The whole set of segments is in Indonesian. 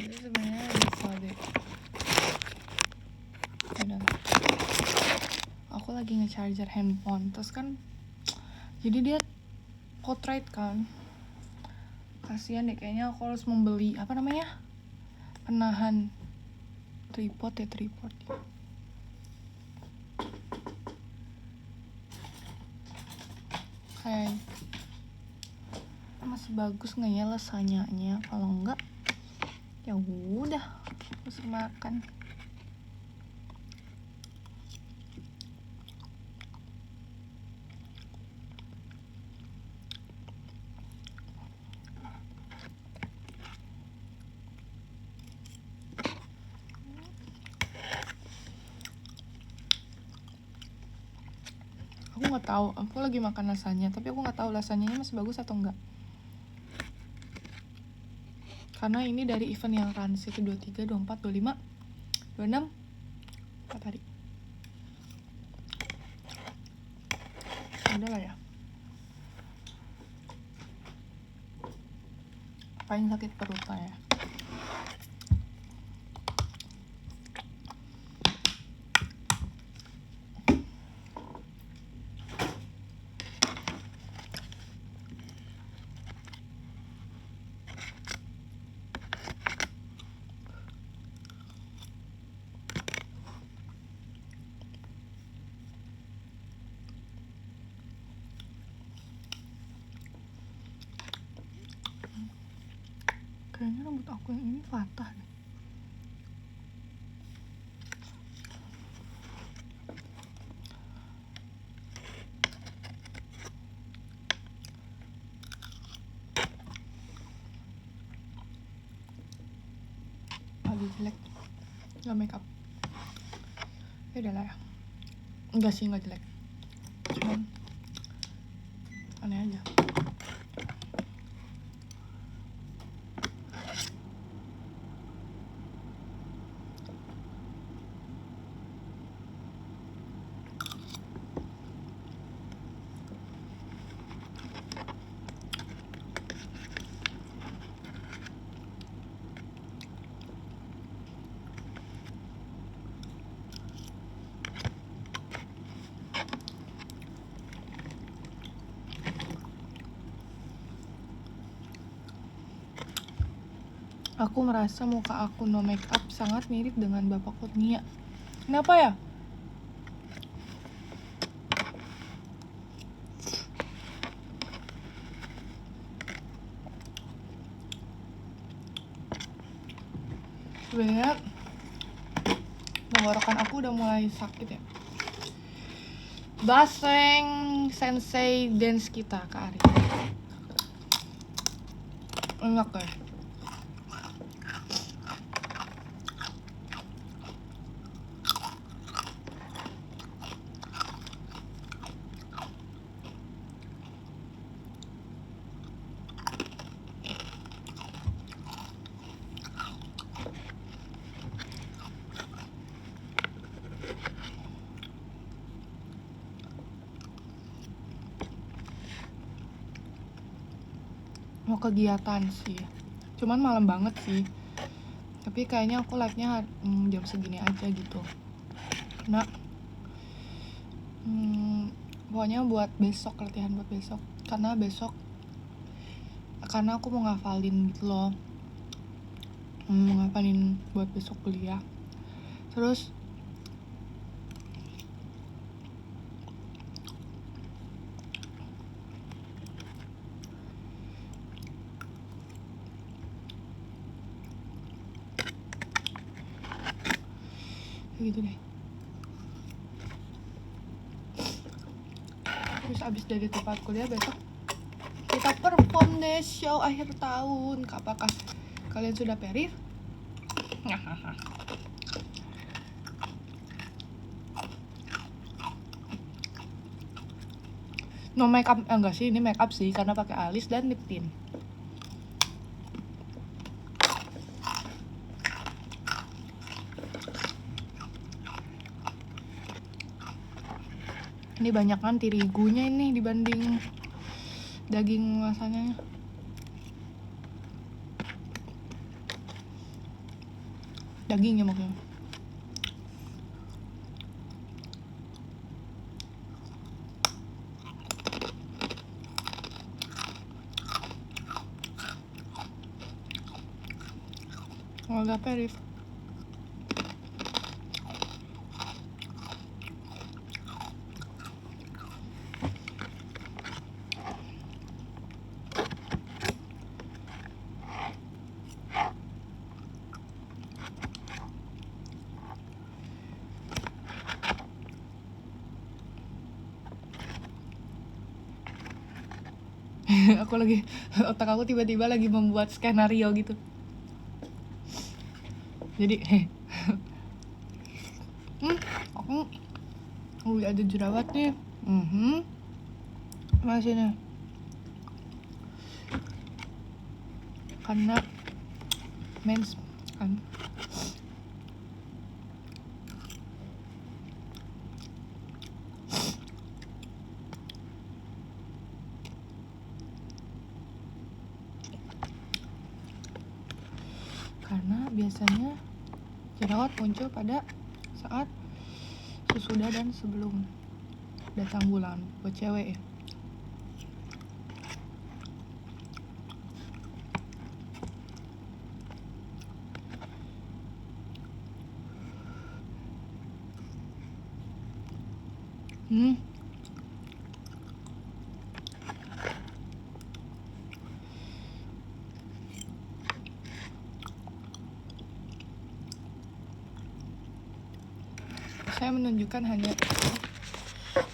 Jadi sebenarnya bisa deh. Udah. Aku lagi nge-charger handphone, terus kan jadi dia portrait kan. Kasihan deh, kayaknya aku harus membeli apa namanya? Penahan tripod. Kayak masih bagus nggak ya lasanyanya? Kalau enggak, ya udah, harus makan. Aku nggak tahu, aku lagi makan lasanya, tapi aku nggak tahu lasanyanya masih bagus atau enggak. Karena ini dari event yang runs itu 23, 24, 25, 26, 4 hari. Udah lah ya. Paling sakit perut lah ya. Kayaknya rambut aku yang ini patah deh. Lagi jelek, nggak make up. Ya udah lah ya. Enggak sih, nggak jelek. Cuman aneh aja. Aku merasa muka aku no make up sangat mirip dengan Bapak Kurnia. Kenapa ya? Sebenarnya tenggorokan aku udah mulai sakit ya. Baseng sensei dance kita Kak Ari. Enak ya. Mau kegiatan sih, cuman malam banget sih. Tapi kayaknya aku live-nya jam segini aja gitu. Nah, pokoknya buat besok, latihan buat besok. Karena aku mau ngafalin gitu loh. Mau ngafalin buat besok kuliah. Terus gitu deh. Terus abis dari tempat kuliah besok kita perform deh show akhir tahun. Apakah kalian sudah perif? No make up, enggak sih, ini make up sih karena pakai alis dan lip tint. Ini banyak kan tirigunya ini dibanding daging rasanya. Dagingnya maksudnya. Agak perih. Otak aku tiba-tiba lagi membuat skenario gitu. Jadi aku udah ada jerawat nih. Masih nih. Karena mens kan. Karena biasanya jerawat muncul pada saat sesudah dan sebelum datang bulan buat cewek ya. Saya menunjukkan hanya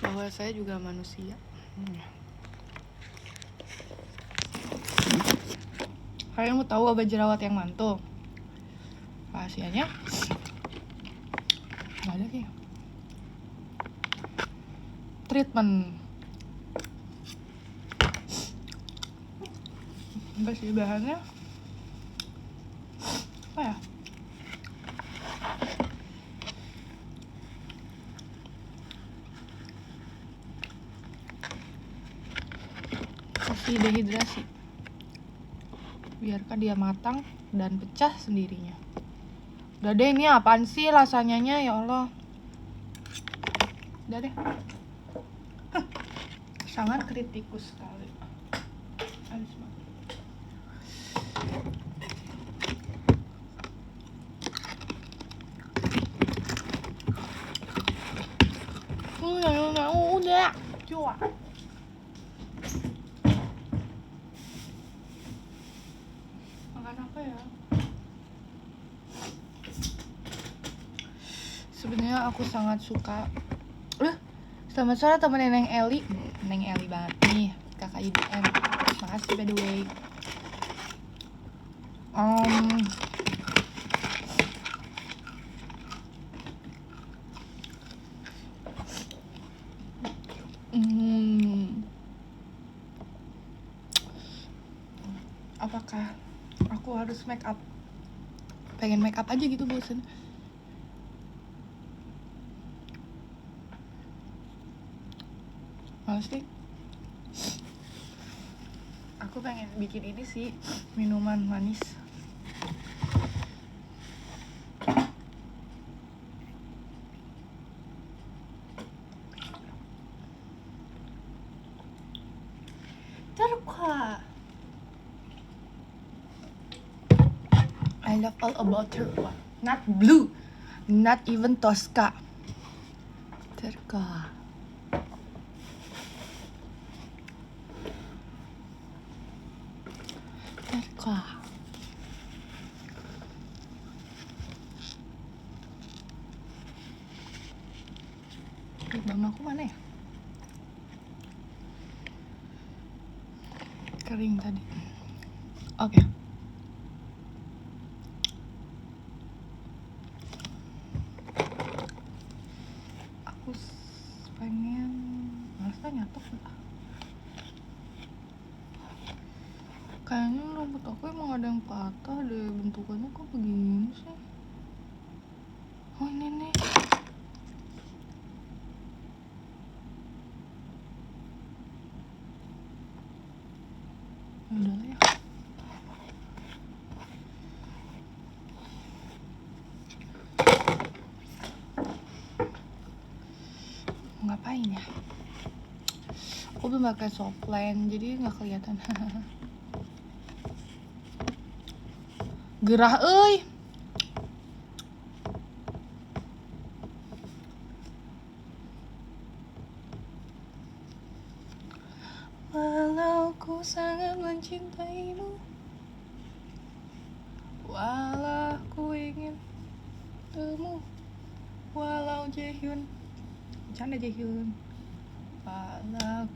bahwa saya juga manusia. Kalian mau tahu obat jerawat yang mantul? Rahasianya nggak ada sih. Treatment. Enggak sih, bahannya apa ya? Kasih dehidrasi. Biarkan dia matang dan pecah sendirinya. Udah deh, ini apaan sih lasanyanya, ya Allah. Udah deh. Sangat kritikus sekali. Habis banget. Udah. Coba. Makan apa ya? Sebenarnya aku sangat suka. Selamat sore temen Neng Eli. Neng Eli banget nih, kakak IDM. Makasih by the way. Apakah aku harus make up? Pengen make up aja gitu, bosen. Males deh. Aku pengen bikin ini sih, minuman manis. Turquoise. I love all about turquoise. Not blue, not even Tosca. Turquoise. Turquoise. Lip balm aku mana ya? Kering tadi. Oke. Aku pengen nyatok lah. Kayaknya rambut aku emang ada yang patah deh, bentukannya kok begini sih. Oh ini nih. Udah lah ya. ngapain ya? Aku belum pakai softline jadi nggak kelihatan. Gerah euy. Walau ku sangat mencintaimu, walau ku ingin temu, walau Jaehyun, bercanda Jaehyun. Walau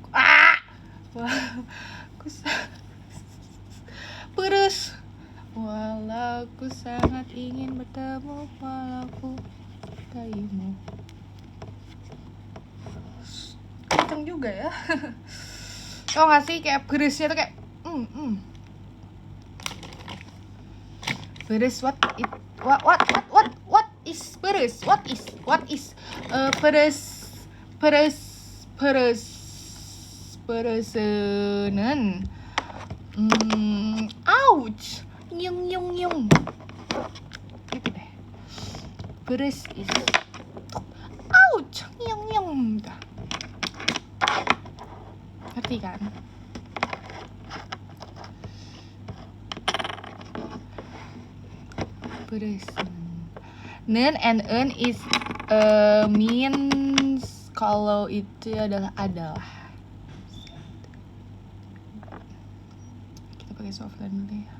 ku pedes. Walau ku sangat ingin bertemu, walau ku menyukaimu. Kenceng juga ya. Tau gak sih kayak beresnya tuh kayak beres what is beres, what is beresenen ouch nyung gitu deh. Beres is ouch nyung gitu. Ngerti kan? Nen and en is means kalau itu adalah. Kita pakai softline dulu ya.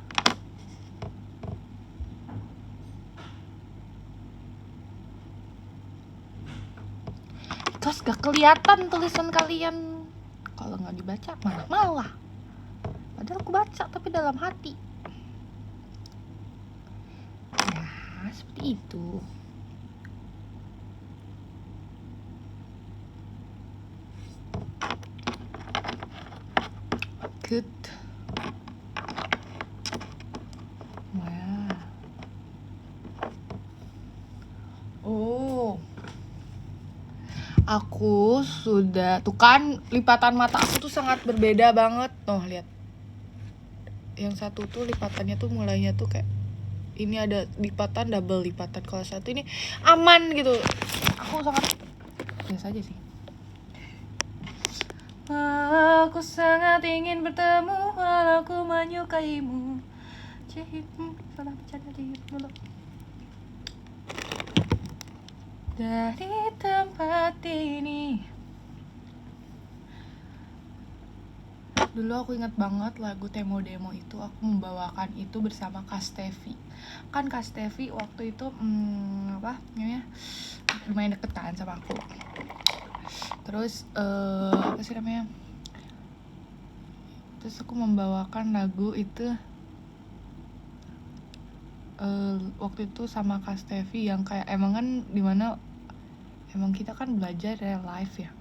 Terus gak kelihatan tulisan kalian kalau nggak dibaca malah. Padahal aku baca tapi dalam hati. Ya seperti itu. Good. Wah. Oh. Aku sudah tuh kan lipatan mata aku tuh sangat berbeda banget. Tuh lihat. Yang satu tuh lipatannya tuh mulainya tuh kayak ini ada lipatan double lipatan. Kalau satu ini aman gitu. Aku sangat biasa aja sih. Aku sangat ingin bertemu, walau ku menyukaimu. Salah bercanda dulu. Dari tempat ini. Dulu aku ingat banget lagu Temo Demo itu aku membawakan itu bersama Kastevi. Kan Kastevi waktu itu apa namanya? Lumayan deket kan sama aku. Terus apa sih namanya? Terus aku membawakan lagu itu waktu itu sama Kastevi yang kayak emang kan dimana emang kita kan belajar ya live ya.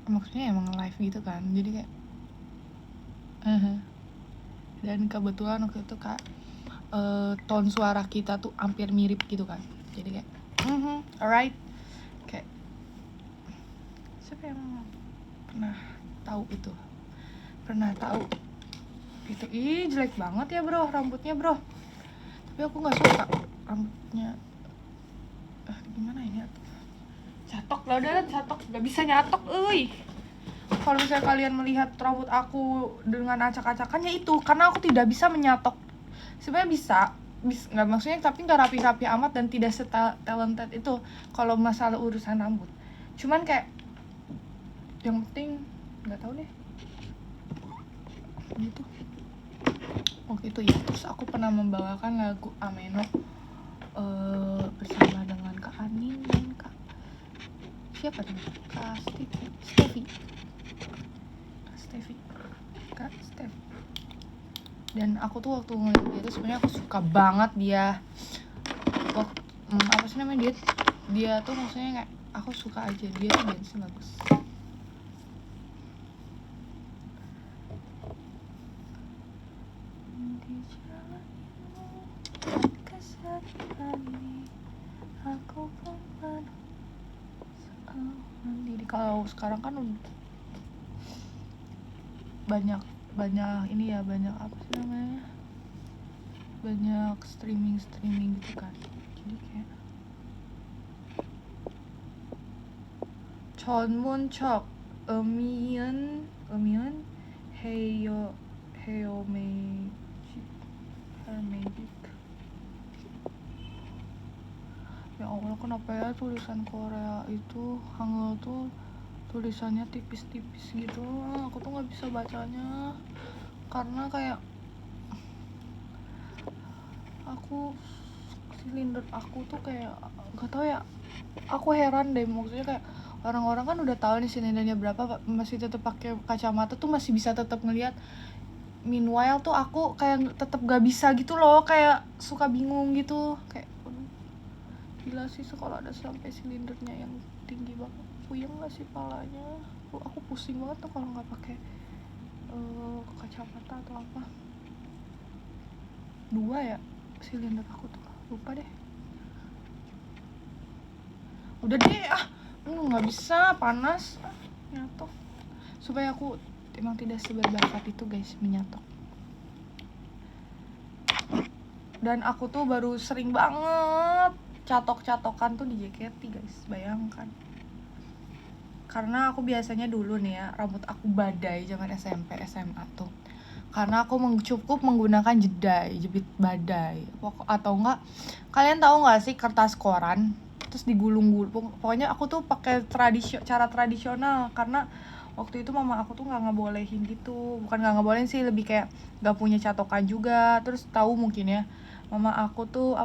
Maksudnya emang live gitu kan. Jadi kayak dan kebetulan waktu itu kak tone suara kita tuh hampir mirip gitu kan. Jadi kayak alright. Kayak siapa yang pernah tahu itu? Ih jelek banget ya bro rambutnya bro. Tapi aku nggak suka rambutnya. Gimana ini? Catok lah udah catok, nggak bisa nyatok, Kalau misalnya kalian melihat rambut aku dengan acak-acakannya itu karena aku tidak bisa menyatok. Sebenarnya bisa nggak maksudnya tapi nggak rapi-rapi amat dan tidak talented itu kalau masalah urusan rambut. Cuman kayak yang penting nggak tahu deh gitu. Waktu itu ya terus aku pernah membawakan lagu Ameno bersama dengan Kak Anin dan Kak siapa tuh? Kak Steffi. Dan aku tuh waktu ngeliat dia tuh sebenarnya aku suka banget dia. Apa sih namanya dia tuh maksudnya kayak aku suka aja dia tuh dance bagus. Kalau sekarang kan banyak ini ya banyak apa sih namanya banyak streaming gitu kan jadi kayak 전문적 음이은 헤어 메이직. Ya Allah, kenapa ya tulisan Korea itu Hangul tuh tulisannya tipis-tipis gitu. Aku tuh nggak bisa bacanya karena kayak silinder aku tuh kayak nggak tahu ya. Aku heran deh, maksudnya kayak orang-orang kan udah tahu nih silindernya berapa, masih tetap pakai kacamata tuh masih bisa tetap ngelihat. Meanwhile tuh aku kayak tetap gak bisa gitu loh, kayak suka bingung gitu, kayak gila sih kalau ada sampai silindernya yang tinggi banget. Puyeng gak sih palanya? Aku pusing banget tuh kalau nggak pakai kacamata atau apa. 2 ya silinder aku tuh, lupa deh. Udah deh nggak bisa, panas nyatok. Supaya aku emang tidak seberbakat itu guys menyatok. Dan aku tuh baru sering banget catok-catokan tuh di JKT guys, bayangkan. Karena aku biasanya dulu nih ya, rambut aku badai zaman SMP SMA tuh. Karena aku cukup menggunakan jepit badai. Atau enggak, kalian tahu nggak sih kertas koran terus digulung-gulung. Pokoknya aku tuh pakai cara tradisional karena waktu itu mama aku tuh nggak ngebolehin gitu. Bukan nggak ngebolehin sih, lebih kayak nggak punya catokan juga. Terus tahu mungkin ya, mama aku tuh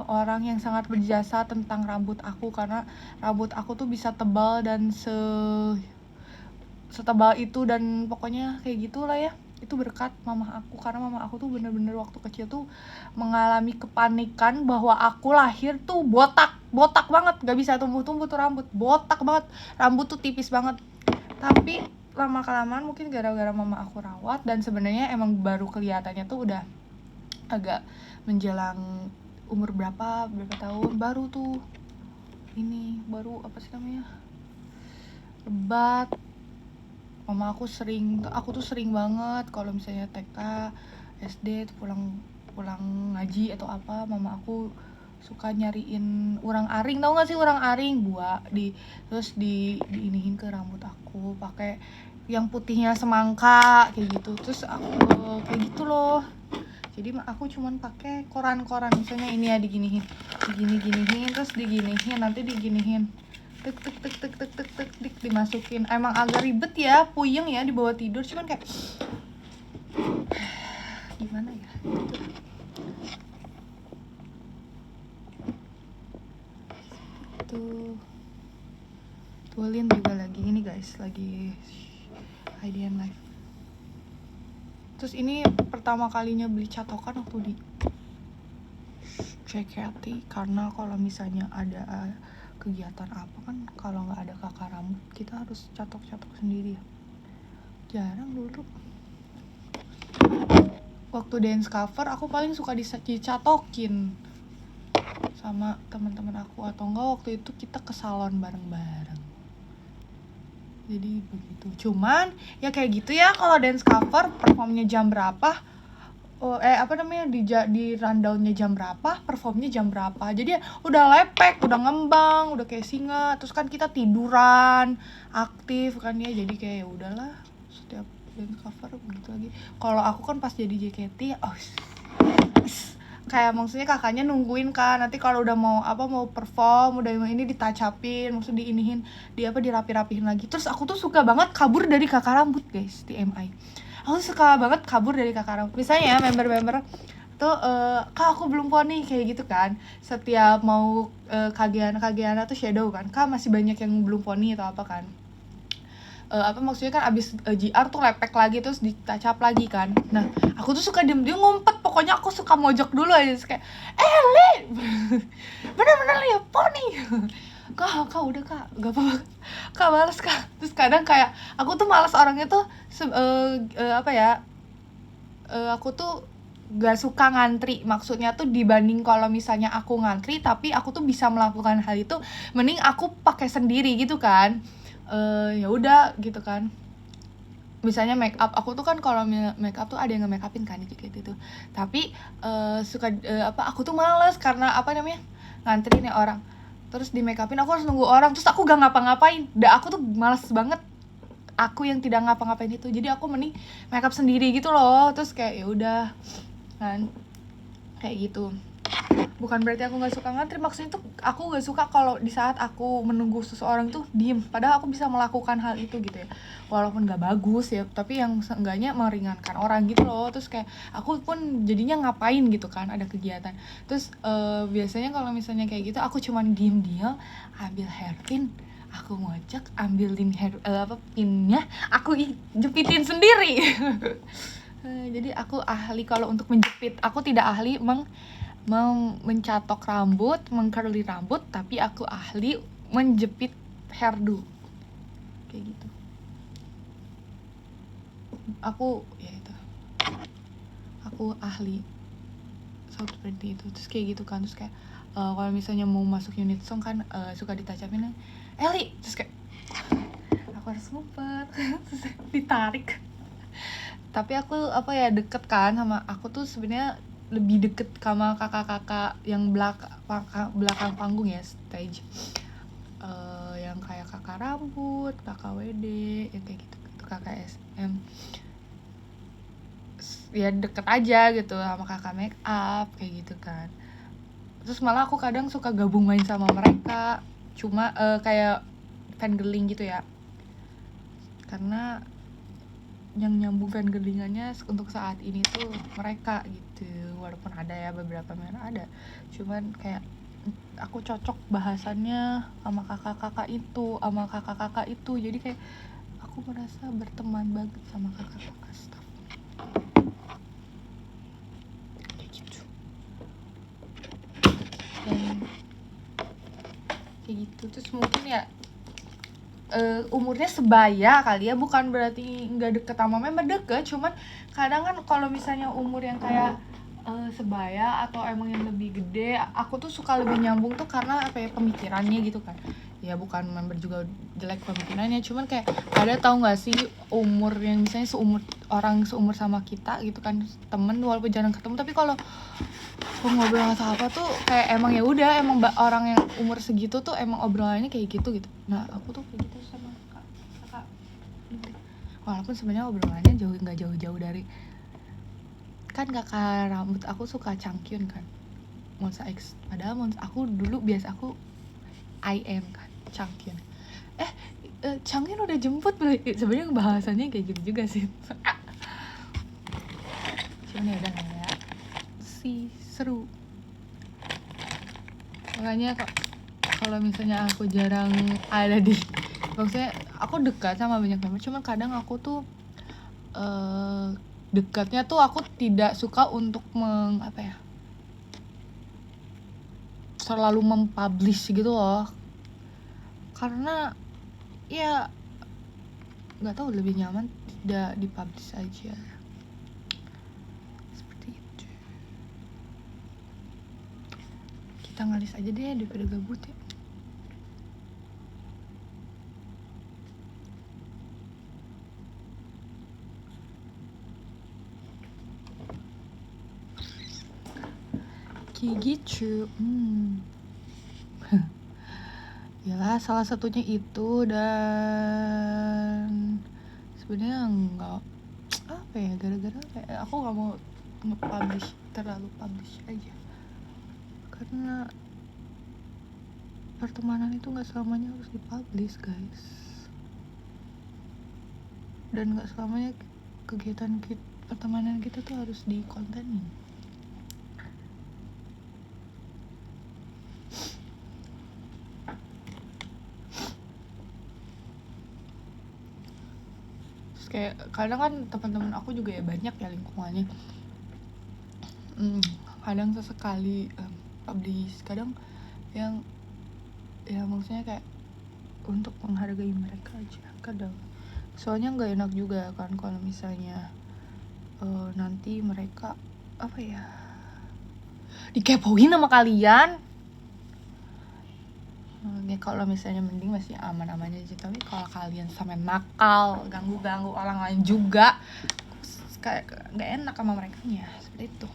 orang yang sangat berjasa tentang rambut aku, karena rambut aku tuh bisa tebal dan setebal itu, dan pokoknya kayak gitulah ya. Itu berkat mama aku, karena mama aku tuh bener-bener waktu kecil tuh mengalami kepanikan bahwa aku lahir tuh botak banget, gak bisa tumbuh-tumbuh tuh rambut, botak banget, rambut tuh tipis banget. Tapi lama kelamaan mungkin gara-gara mama aku rawat, dan sebenarnya emang baru kelihatannya tuh udah agak menjelang umur berapa tahun baru tuh ini, baru apa sih namanya, lebat. Mama aku tuh sering banget kalau misalnya TK, SD tuh pulang ngaji atau apa, mama aku suka nyariin urang aring, tau gak sih urang aring, terus diinihin ke rambut aku pakai yang putihnya semangka kayak gitu. Terus aku kayak gitu loh. Jadi aku cuman pakai koran-koran, misalnya ini ya diginihin, terus diginihin, nanti diginihin, tek dimasukin. Emang agak ribet ya, puyeng ya dibawa tidur, cuman kayak gimana ya gitu. Tualin juga lagi ini guys, lagi IDN live. Terus ini pertama kalinya beli catokan waktu di JKT, karena kalau misalnya ada kegiatan apa kan, kalau nggak ada kakak rambut kita harus catok-catok sendiri ya. Jarang dulu. Waktu dance cover aku paling suka dicatokin sama teman-teman aku, atau enggak waktu itu kita ke salon bareng-bareng. Jadi begitu. Cuman ya kayak gitu ya, kalau dance cover performnya jam berapa, di rundownnya jam berapa, performnya jam berapa. Jadi ya udah lepek, udah ngembang, udah kayak singa. Terus kan kita tiduran, aktif kan ya. Jadi kayak ya udahlah, setiap dance cover begitu lagi. Kalau aku kan pas jadi JKT, kayak maksudnya kakaknya nungguin kan, nanti kalau udah mau perform, udah ini ditacapin, maksudnya diinihin, dirapi-rapihin lagi. Terus aku tuh suka banget kabur dari kakak rambut guys di MI. Aku suka banget kabur dari kakak rambut. Misalnya member-member tuh kak aku belum poni kayak gitu kan, setiap mau kagian atau shadow kan, kak masih banyak yang belum poni atau apa kan, maksudnya kan abis GR tuh lepek lagi, terus ditacap lagi kan. Nah aku tuh suka diem ngumpet, pokoknya aku suka mojok dulu aja, terus kayak Li bener-bener liat poni. Kak udah kak, gak apa-apa kak, males kak. Terus kadang kayak aku tuh malas orangnya tuh aku tuh gak suka ngantri. Maksudnya tuh dibanding kalau misalnya aku ngantri tapi aku tuh bisa melakukan hal itu, mending aku pakai sendiri gitu kan. Ya udah gitu kan. Misalnya make up, aku tuh kan kalau make up tuh ada yang nge-make upin kan kayak gitu. Tapi aku tuh males karena ngantri nih orang. terus di make upin, aku harus nunggu orang, terus aku gak ngapa-ngapain. Aku tuh malas banget, aku yang tidak ngapa-ngapain itu. Jadi aku mending make up sendiri gitu loh. Terus kayak ya udah kan, kayak gitu. Bukan berarti aku nggak suka ngantri, maksudnya tuh aku nggak suka kalau di saat aku menunggu seseorang tuh diem, padahal aku bisa melakukan hal itu gitu ya, walaupun nggak bagus ya, tapi yang seenggaknya meringankan orang gitu loh. Terus kayak aku pun jadinya ngapain gitu kan, ada kegiatan. Terus biasanya kalau misalnya kayak gitu aku cuman diem ambil hair pin, aku ngocek, ambilin hair pinnya, aku jepitin sendiri. Jadi aku ahli kalau untuk menjepit, aku tidak ahli mencatok rambut, mengcurly rambut, tapi aku ahli menjepit hairdo kayak gitu. Aku ya itu, aku ahli seperti itu. Terus kayak gitu kan, terus kayak kalau misalnya mau masuk unit song kan suka ditacapin Eli, terus kayak aku harus ngumpet terus ditarik. Tapi aku deket kan sama, aku tuh sebenarnya lebih deket sama kakak-kakak yang belakang panggung ya, stage, yang kayak kakak rambut, kakak WD, yang kayak gitu, kakak SM, ya deket aja gitu sama kakak make up kayak gitu kan. Terus malah aku kadang suka gabung main sama mereka, cuma kayak fangirling gitu ya, karena yang nyambung fangirlingannya untuk saat ini tuh mereka gitu. Walaupun ada ya beberapa memang ada, cuman kayak aku cocok bahasannya sama kakak-kakak itu, jadi kayak aku merasa berteman banget sama kakak-kakak staff kayak gitu. Dan kayak gitu, terus mungkin ya umurnya sebaya kali ya, bukan berarti nggak deket sama member, deket, cuman kadang kan kalau misalnya umur yang kayak sebaya atau emang yang lebih gede, aku tuh suka lebih nyambung tuh karena pemikirannya gitu kan. Ya bukan member juga jelek pemikirannya, cuman kayak ada, tahu nggak sih, umur yang misalnya seumur sama kita gitu kan, temen walaupun jarang ketemu, tapi kalau ngobrol atau apa tuh kayak emang ya udah, emang orang yang umur segitu tuh emang obrolannya kayak gitu. Nah aku tuh kayak gitu sama kakak, walaupun sebenarnya obrolannya nggak jauh-jauh dari, kan kakak rambut aku suka Changkyun kan, Monsta X, padahal aku dulu biasa aku IM kan Changkyun. Changkyun udah jemput belum? Sebenarnya bahasannya kayak gitu juga sih. Cuman ya udah ya, sih seru. Makanya kalau misalnya aku jarang ada di, maksudnya aku dekat sama banyak member, cuman kadang aku tuh dekatnya tuh aku tidak suka untuk selalu mempublish gitu loh, karena ya nggak tahu, lebih nyaman tidak dipublish aja seperti itu. Kita ngalis aja deh daripada gabut ya. Kayak gitu. Yalah, salah satunya itu. Dan sebenarnya nggak gara-gara kayak aku nggak mau terlalu publish aja, karena pertemanan itu nggak selamanya harus dipublish guys, dan nggak selamanya kegiatan pertemanan kita tuh harus dikontenin. Kayak kadang kan teman-teman aku juga ya banyak ya lingkungannya, kadang sesekali publish, kadang yang ya maksudnya kayak untuk menghargai mereka aja kadang, soalnya nggak enak juga kan kalau misalnya nanti mereka dikepoin sama kalian. Ya kalau misalnya mending masih aman-aman aja, tapi kalau kalian sampai nakal, ganggu orang lain juga, kayak nggak enak sama mereka nya, seperti itu.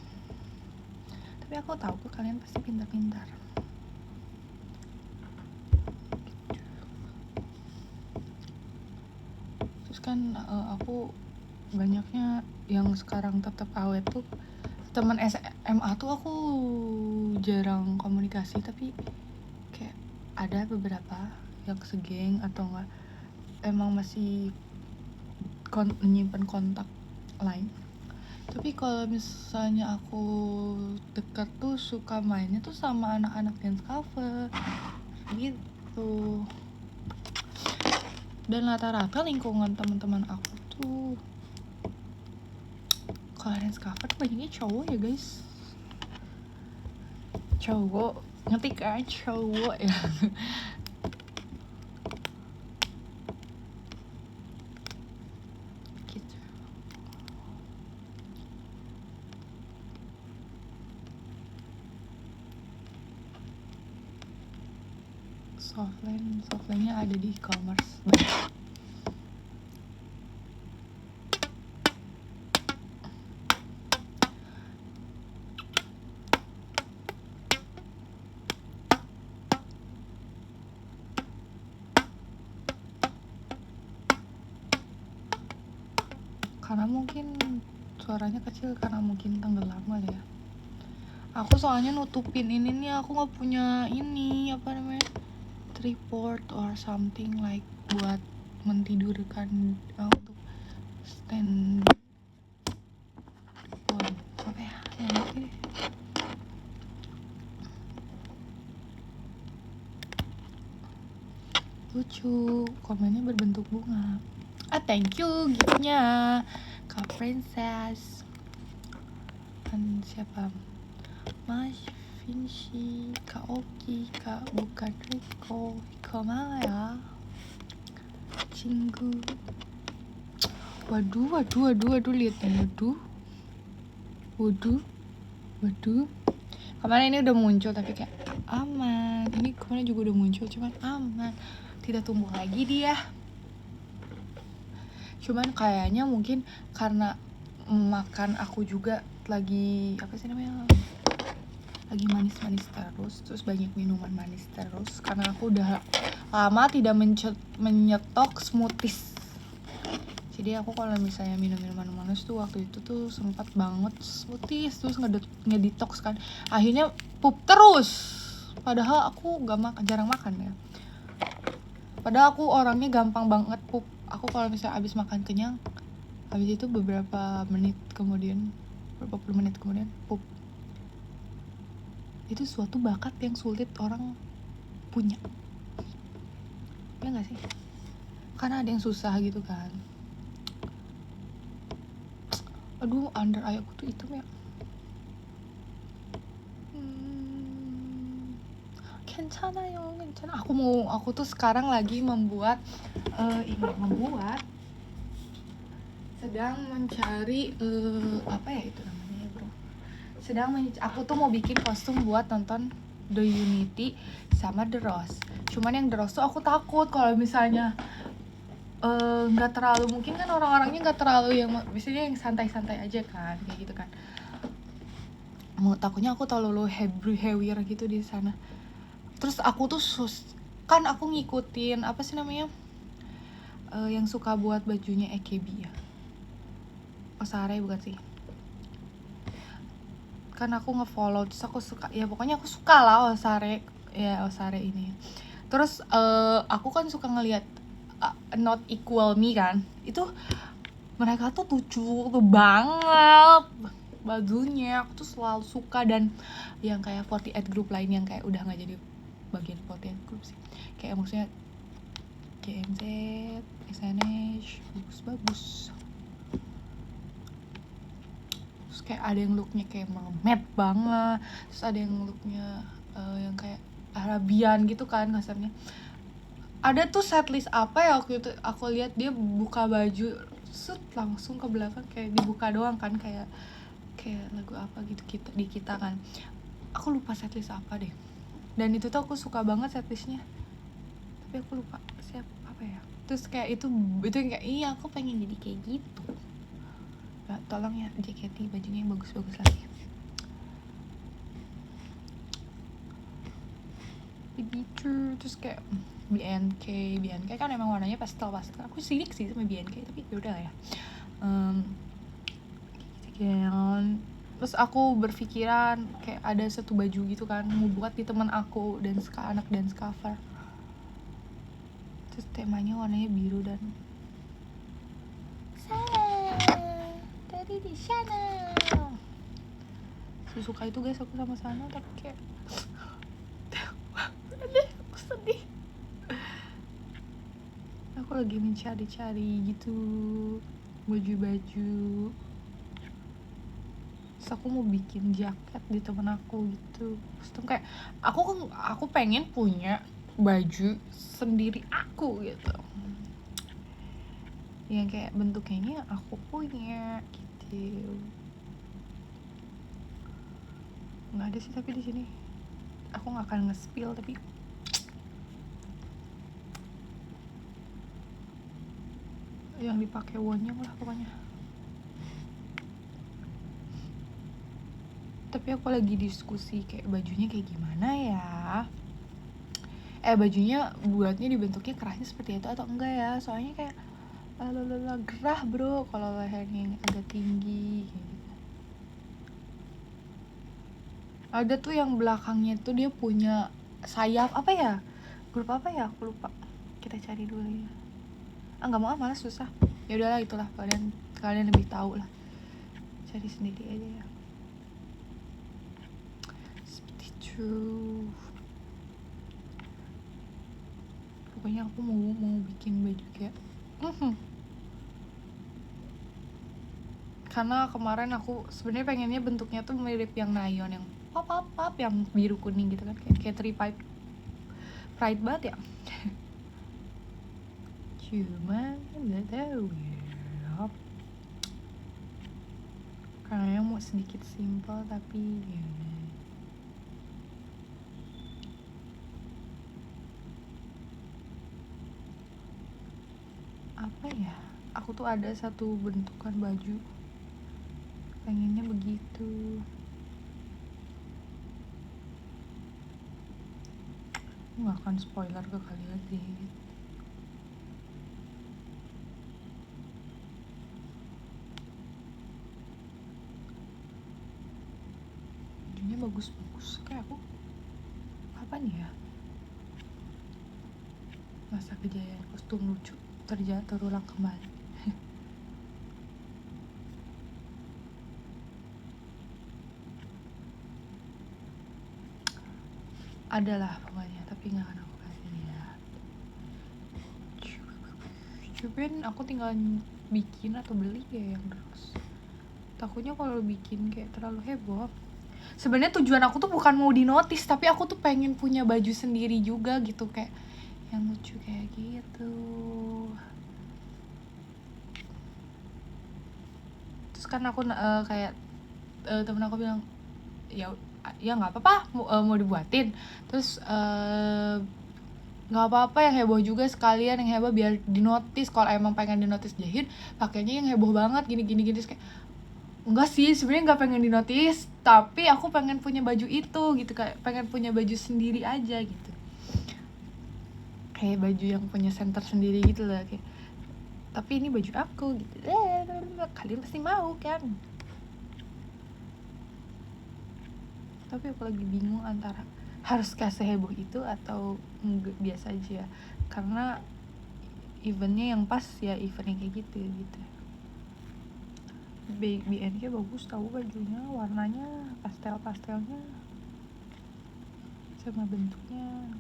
Tapi aku tahu kok kalian pasti pintar-pintar. kan aku banyaknya yang sekarang tetap awet tuh teman SMA tuh aku jarang komunikasi, tapi kayak ada beberapa yang segeng atau enggak emang masih menyimpan kontak lain. Tapi kalau misalnya aku deket tuh suka mainnya tuh sama anak-anak dance cover gitu. Dan rata-rata lingkungan teman-teman aku tuh kalau dance cover banyaknya cowok ya guys. Cowok, ngerti kan cowok ya. Gitu. Softline-nya ada di e-commerce. Karena mungkin suaranya kecil karena mungkin tenggelam kali ya. Aku soalnya nutupin ini nih, aku nggak punya ini apa namanya tripod or something like buat mentidurkan untuk stand apa ya yang ngerti deh. Lucu, komennya berbentuk bunga. Thank you giftnya Kak Princess. Dan siapa? Mas Vinci, Kak Oki, Kak bukan Rico mana ya? Cinggu. Waduh, lihat nih, waduh. Kemarin ini udah muncul tapi kayak aman. Ini kemarin juga udah muncul cuman aman. Tidak tumbuh lagi dia. Cuman kayaknya mungkin karena makan aku juga lagi apa sih namanya? Lagi manis-manis terus banyak minuman manis terus karena aku udah lama tidak menyetok smoothies. Jadi aku kalau misalnya minum minuman manis tuh waktu itu tuh sempat banget smoothies terus ngedetox kan. Akhirnya pup terus. Padahal aku jarang makan ya. Padahal aku orangnya gampang banget pup. Aku kalau misalnya abis makan kenyang, habis itu beberapa puluh menit kemudian pup. Itu suatu bakat yang sulit orang punya, ya nggak sih? Karena ada yang susah gitu kan. Aduh, under eye aku tuh hitam ya. 괜찮아요. Aku tuh sekarang lagi sedang mencari apa ya itu namanya bro. Aku tuh mau bikin kostum buat nonton The Unity sama The Rose. Cuman yang The Rose tuh aku takut kalau misalnya nggak terlalu, mungkin kan orang-orangnya nggak terlalu yang biasanya yang santai-santai aja kan kayak gitu kan. Takutnya aku terlalu heavier gitu di sana. Terus aku tuh kan aku ngikutin apa sih namanya yang suka buat bajunya AKB ya, Osare bukan sih, kan aku ngefollow terus aku suka ya, pokoknya aku suka lah Osare ini. Terus aku kan suka ngelihat Not Equal Me kan, itu mereka tuh lucu banget bajunya, aku tuh selalu suka. Dan yang kayak 48 group lain yang kayak udah nggak jadi bagian 48 group sih, kayak maksudnya GMZ, SNH bagus. Terus kayak ada yang looknya kayak mermaid banget, terus ada yang looknya yang kayak Arabian gitu kan kasarnya. Ada tuh setlist apa ya waktu itu aku lihat dia buka baju langsung ke belakang kayak dibuka doang kan, kayak lagu apa gitu kita kan, aku lupa setlist apa deh. Dan itu tuh aku suka banget setlistnya tapi aku lupa siapa apa ya. Terus kayak itu yang kayak iya aku pengen jadi kayak gitu. Nah, tolong ya JKT bajunya yang bagus-bagus lagi begitu. Terus kayak BNK kan emang warnanya pastel. Aku sirik sih sama BNK, tapi yaudah lah ya. Terus aku berpikiran kayak ada satu baju gitu kan mau buat di teman aku anak dance cover. Terus temanya warnanya biru dan tadi di sana. Suka itu guys aku sama Sana, tapi kayak aku sedih. Aku lagi mencari-cari gitu baju-baju. Terus aku mau bikin jaket di temen aku gitu. Terus kayak aku pengen punya baju sendiri aku gitu, yang kayak bentuknya aku punya gitu. Nggak ada sih tapi di sini aku nggak akan nge-spill, tapi yang dipakai Wonyang lah pokoknya. Tapi aku lagi diskusi kayak bajunya kayak gimana ya. Bajunya buatnya dibentuknya kerahnya seperti itu atau enggak ya, soalnya kayak gerah bro kalau lehernya agak tinggi gitu. Ada tuh yang belakangnya tuh dia punya sayap apa ya, grup apa ya aku lupa, kita cari dulu ya. Nggak mau, malas, susah. Ya udahlah, itulah kalian lebih tahu lah, cari sendiri aja ya. Seperti itu. Pokoknya aku mau bikin baju kayak karena kemarin aku sebenarnya pengennya bentuknya tuh mirip yang Nayeon, yang pop yang biru kuning gitu kan, kayak pride banget ya. Cuma nggak tahu ya, karena mau sedikit simple tapi ya. Apa ya, aku tuh ada satu bentukan baju pengennya begitu. Nggak akan spoiler ke kalian sih. Bajunya bagus-bagus kayak aku kapan ya, masa kejayaan kostum lucu terulang kembali. Adalah pokoknya, tapi nggak akan aku kasih lihat. Cuman aku tinggal bikin atau beli ya yang terus. Takutnya kalau bikin kayak terlalu heboh. Sebenarnya tujuan aku tuh bukan mau dinotis, tapi aku tuh pengen punya baju sendiri juga gitu, kayak yang lucu kayak gitu. Terus kan aku kayak temen aku bilang ya nggak apa-apa mau dibuatin. Terus nggak apa-apa yang heboh juga sekalian, yang heboh biar dinotis. Kalau emang pengen dinotis jahit, pakainya yang heboh banget gini. Terus kayak enggak sih, sebenarnya nggak pengen dinotis, tapi aku pengen punya baju itu gitu, kayak pengen punya baju sendiri aja gitu, kayak baju yang punya center sendiri gitu lah, kayak tapi ini baju aku gitu. Kalian pasti mau kan, tapi aku lagi bingung antara harus kasih heboh itu atau biasa aja, karena eventnya yang pas ya eventnya kayak gitu. BNK bagus tahu bajunya, warnanya pastelnya sama bentuknya.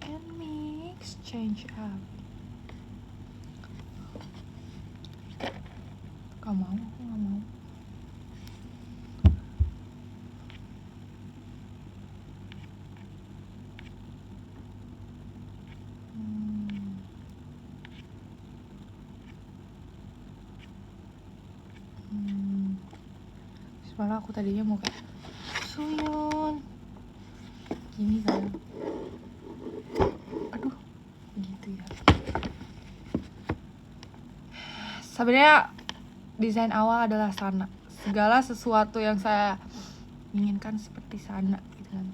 And mix change up. Aku nggak mau. Soalnya aku tadinya mau kayak Suyun gini kan, aduh gitu ya. Sebenarnya desain awal adalah Sana, segala sesuatu yang saya inginkan seperti Sana gitu. Islam.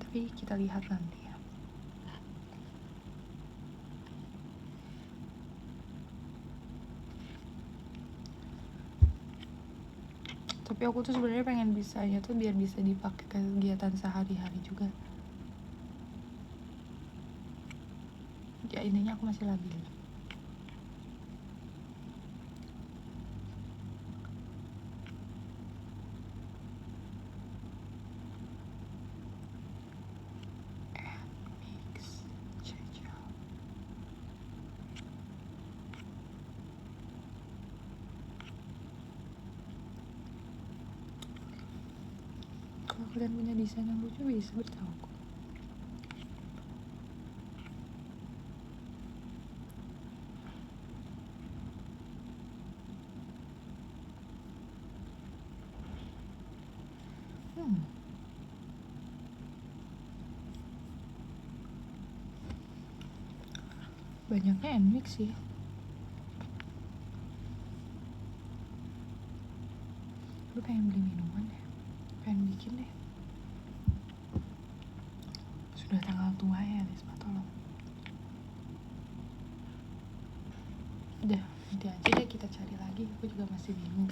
Tapi kita lihat nanti ya. Tapi aku tuh sebenarnya pengen bisanya tuh biar bisa dipakai kegiatan sehari-hari juga. Ya intinya aku masih labil. Mix Ceja. Kalau kalian punya desain yang lucu bisa beritahu aku. Banyaknya NMIX sih. Lu pengen beli minuman ya? Pengen bikin deh. Sudah tanggal tua ya, Lisma, tolong. Udah, nanti aja deh kita cari lagi. Aku juga masih bingung.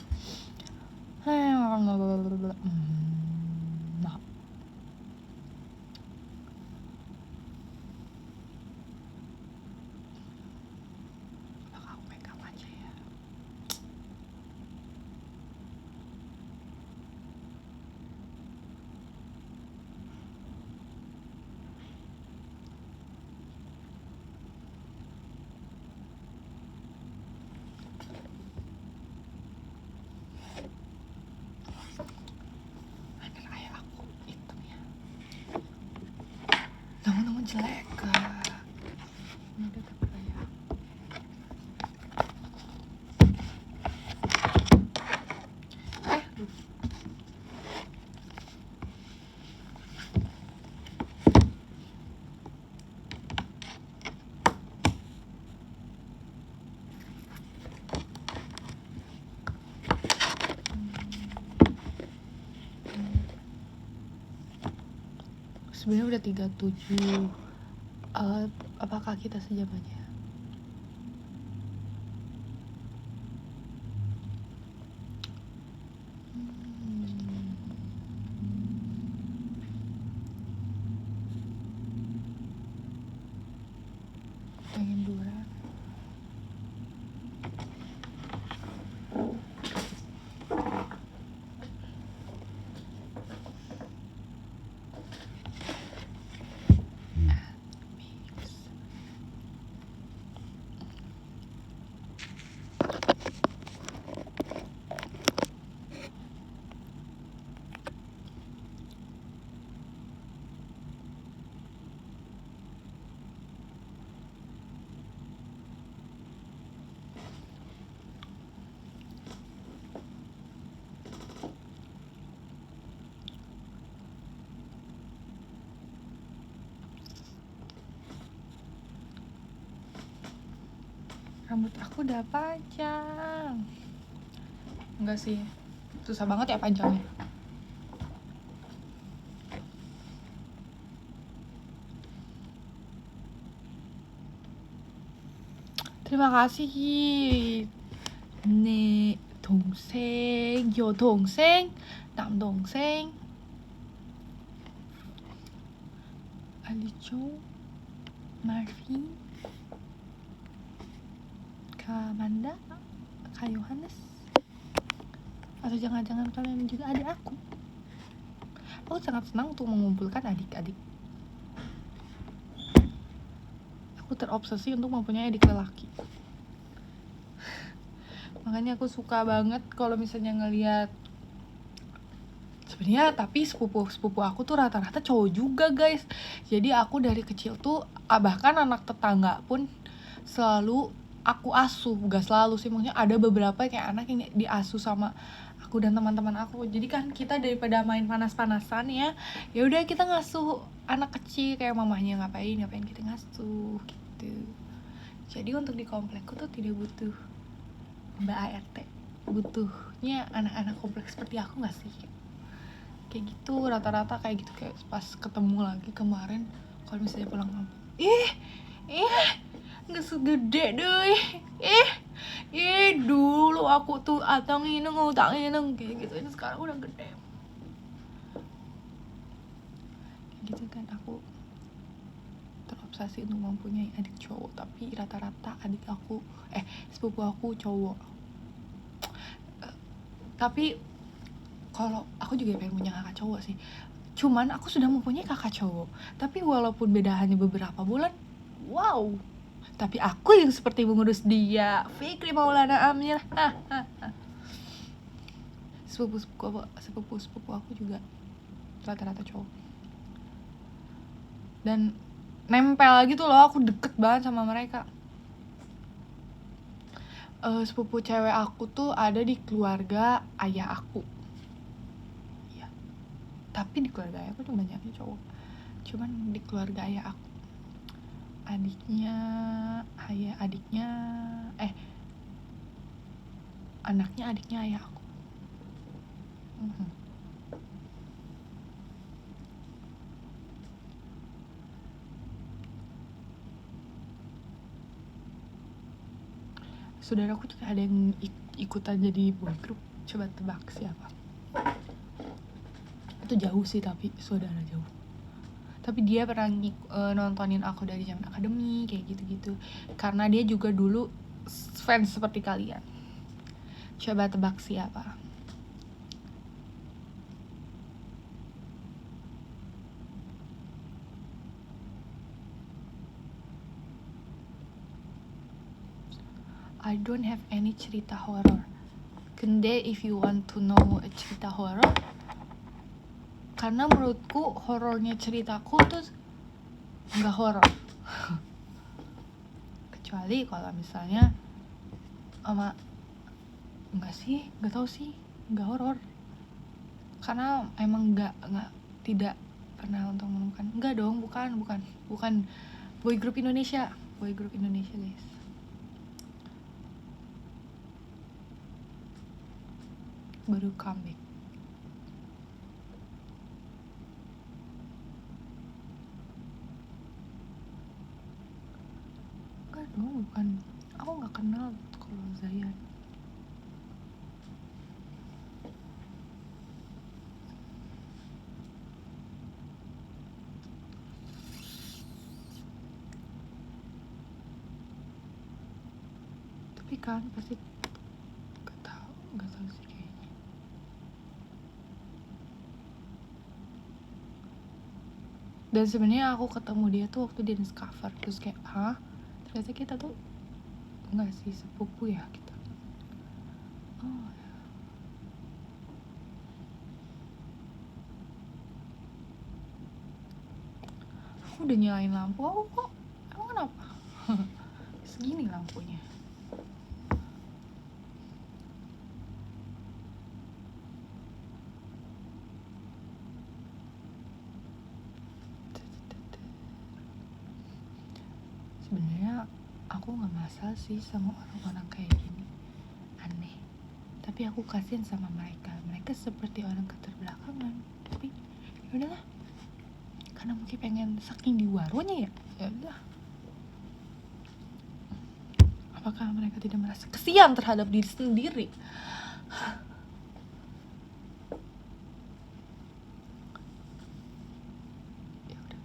Nah, apakah aku make up aja ya? Akhir ayah aku hitam ya. Namun jelek kak. Ini udah tapi kayak sebenarnya udah 37. Apakah kita sejam aja? Pengen duran. Rambut aku udah panjang. Enggak sih, susah banget ya panjangnya. Terima kasih 네 동생, 여동생, 남동생, 알리죠, Marvin, Kak Manda, Kak Yohanes. Atau jangan-jangan kalian juga adik aku. Aku sangat senang untuk mengumpulkan adik-adik. Aku terobsesi untuk mempunyai adik lelaki. Makanya aku suka banget kalau misalnya ngelihat. Sebenarnya tapi sepupu aku tuh rata-rata cowok juga guys. Jadi aku dari kecil tuh bahkan anak tetangga pun selalu aku asuh. Gak selalu sih, maksudnya ada beberapa kayak anak yang diasuh sama aku dan teman-teman aku. Jadi kan kita daripada main panas-panasan ya udah kita ngasuh anak kecil kayak mamahnya ngapain kita ngasuh gitu. Jadi untuk di komplekku tuh tidak butuh Mbak ART. butuhnya anak-anak kompleks seperti aku nggak sih? Kayak gitu rata-rata kayak gitu, kayak pas ketemu lagi kemarin kalau misalnya pulang kampung, nggak segede deh, dulu aku tuh atang ineng kayak gitu, ini sekarang udah gede gitu kan. Aku terobsesi untuk mempunyai adik cowok, tapi rata-rata adik aku sepupu aku cowok. Tapi kalau aku juga pengen punya kakak cowok sih, cuman aku sudah mempunyai kakak cowok, tapi walaupun beda hanya beberapa bulan, wow, tapi aku yang seperti mengurus dia. Fikri Maulana Amir. Sepupu aku juga rata-rata cowok, dan nempel gitu loh, aku deket banget sama mereka. Sepupu cewek aku tuh ada di keluarga ayah aku, ya. Tapi di keluarga ayah aku tuh banyaknya cowok, cuman di keluarga ayah aku anaknya adiknya ayah aku. Saudaraku juga ada yang ikutan jadi boy group. Coba tebak siapa? Itu jauh sih, tapi saudara jauh. Tapi dia pernah nontonin aku dari zaman akademi kayak gitu-gitu, karena dia juga dulu fans seperti kalian. Coba tebak siapa? I don't have any cerita horor. Kende, if you want to know a cerita horor, karena menurutku horornya ceritaku tuh nggak horor. Kecuali kalau misalnya nggak tahu sih, nggak horor, karena emang tidak pernah untuk menemukan. Enggak dong, bukan boy group Indonesia guys. Baru comeback. Enggak dong, bukan. Aku nggak kenal kalau Zayan. Tapi kan pasti nggak tahu sih kayaknya. Dan sebenarnya aku ketemu dia tuh waktu di Discover, terus kayak ternyata kita tuh nggak sih sepupu ya kita. Aku udah nyalain lampu, aku kok emang kenapa? Segini lampunya. Sebenarnya aku nggak masalah sih sama orang-orang kayak gini, aneh. Tapi aku kasihan sama mereka seperti orang keterbelakangan. Tapi ya udahlah, karena mungkin pengen saking di waronya ya udah. Apakah mereka tidak merasa kesian terhadap diri sendiri? Ya udah.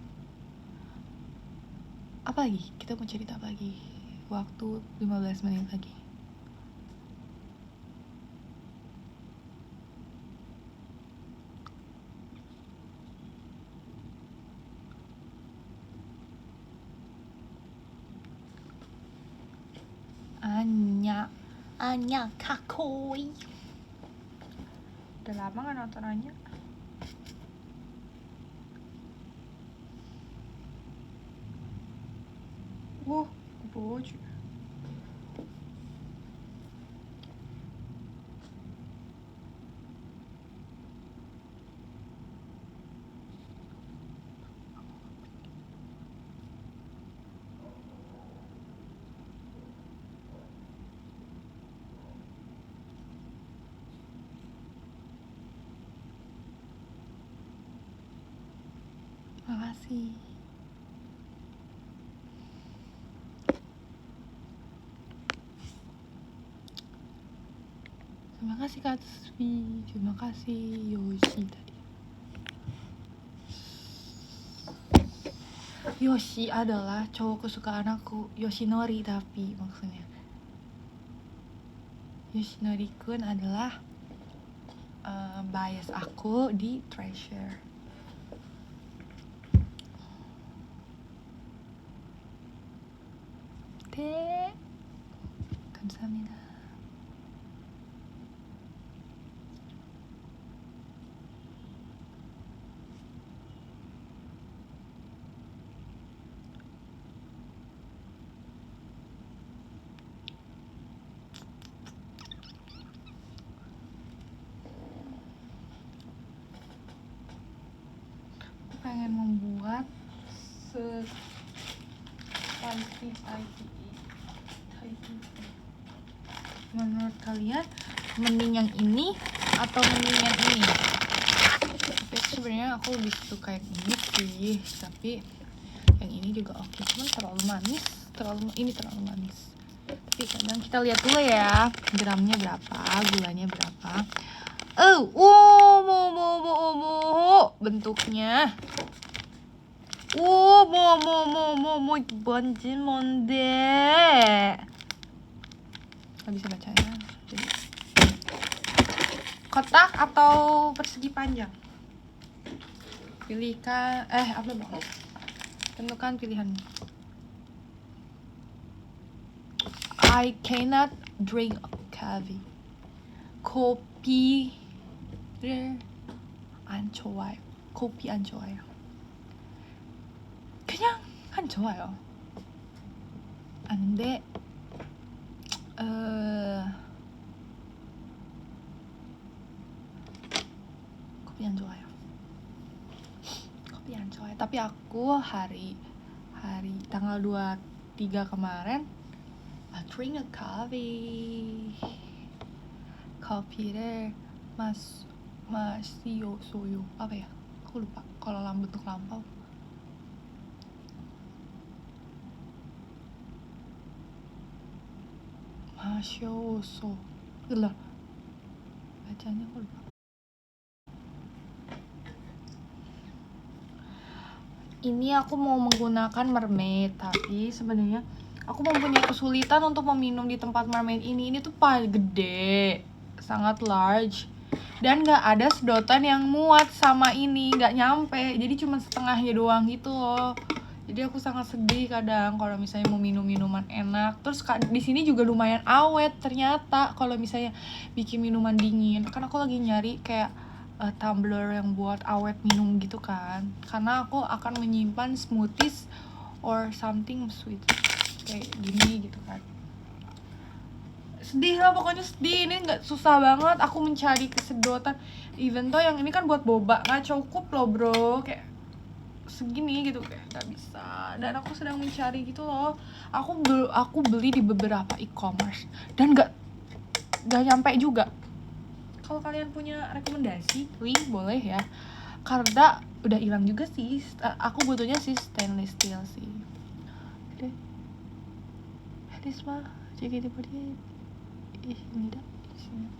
Apa lagi? Kita mau cerita apa lagi? Waktu 15 menit lagi. Anya kakoi. Udah lama gak nonton Anya. Baju. kasih. Terima kasih Kak Sri, terima kasih Yoshi tadi. Yoshi adalah cowok kesukaan aku, Yoshinori tapi maksudnya Yoshinori kun adalah bias aku di Treasure. 감사합니다. Pengen membuat spicy. Menurut kalian mending yang ini atau mending yang ini? Tapi sebenarnya aku lebih suka yang ini sih, tapi yang ini juga oke. Cuman terlalu manis, ini terlalu manis. Tapi kadang kita lihat dulu ya, gramnya berapa, gulanya berapa. Bentuknya. Bonjin monde. Gak bisa bacanya. Jadi kotak atau persegi panjang? Pilihkan, apa bang? Tentukan pilihanmu. I cannot drink coffee. 커피를 안 좋아요. 커피 안 좋아요. 그냥 안 좋아요. 아는데 커피 안 좋아요. Kopi 안 좋아요. Tapi aku hari tanggal 23 kemarin I drink a coffee. 커피를 마시오소요. apa ya? Aku lupa kalau bentuk lampau. 마시오소. lah. Bacanya aku lupa. Ini aku mau menggunakan mermaid, tapi sebenarnya aku mempunyai kesulitan untuk meminum di tempat mermaid ini. Ini tuh paling gede, sangat large, dan nggak ada sedotan yang muat sama ini, nggak nyampe. Jadi cuma setengahnya doang gitu loh. Jadi aku sangat sedih kadang kalau misalnya mau minum minuman enak. Terus di sini juga lumayan awet ternyata kalau misalnya bikin minuman dingin. Kan aku lagi nyari kayak tumbler yang buat awet minum gitu kan, karena aku akan menyimpan smoothies or something sweet kayak gini gitu kan. Sedih lah pokoknya, sedih. Ini nggak, susah banget aku mencari kesedotan. Even though yang ini kan buat boba, nggak cukup loh bro, kayak segini gitu, kayak nggak bisa. Dan aku sedang mencari gitu loh. Aku beli di beberapa e-commerce dan nggak nyampe juga. Kalau kalian punya rekomendasi, link boleh ya. Karena udah hilang juga sih. Aku butuhnya sih stainless steel sih. Oke. Hadis mah jadi diberi ini dah isinya.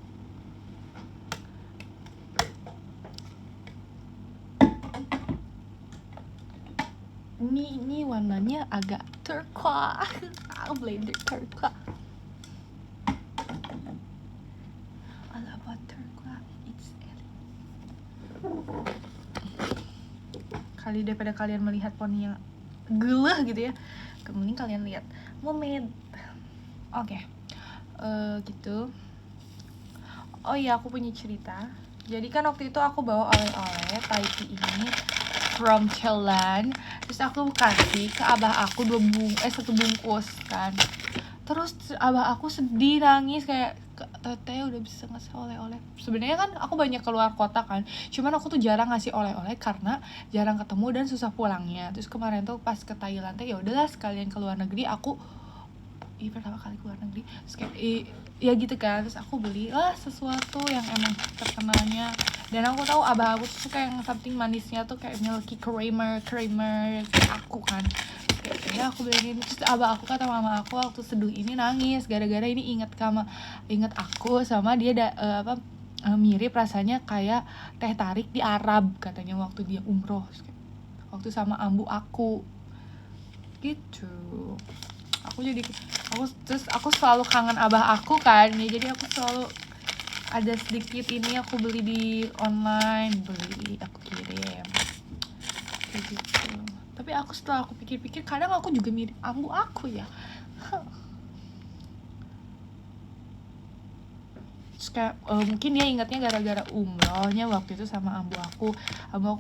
Ini warnanya agak turquoise. Blender turquoise. Kali daripada kalian melihat poni yang gelah gitu ya, kemudian kalian lihat mermaid. Oke. Gitu. Oh iya, aku punya cerita. Jadi kan waktu itu aku bawa oleh-oleh Taiti ini from Thailand. Terus aku kasih ke abah aku 1 bungkus kan. Terus abah aku sedih, nangis kayak, teteh udah bisa ngasih oleh-oleh. Sebenarnya kan aku banyak keluar kota kan, cuman aku tuh jarang ngasih oleh-oleh karena jarang ketemu dan susah pulangnya. Terus kemarin tuh pas ke Thailand ya udahlah sekalian ke luar negeri aku pertama kali keluar negeri, terus kayak ya gitu kan. Terus aku beli lah sesuatu yang emang terkenalnya, dan aku tahu abah aku tuh suka yang something manisnya tuh kayak milky creamer kayak aku kan. Ya aku beli ini. Terus abah aku kata mama aku waktu seduh ini nangis gara-gara ini inget aku sama dia mirip rasanya kayak teh tarik di Arab katanya waktu dia umroh, waktu sama ambu aku gitu. Aku selalu kangen abah aku kan ya, jadi aku selalu ada sedikit ini, aku beli di online, aku kirim kayak gitu. Tapi setelah aku pikir-pikir kadang aku juga mirip ambu aku ya. Terus kayak mungkin dia ingatnya gara-gara umrohnya waktu itu sama ambu aku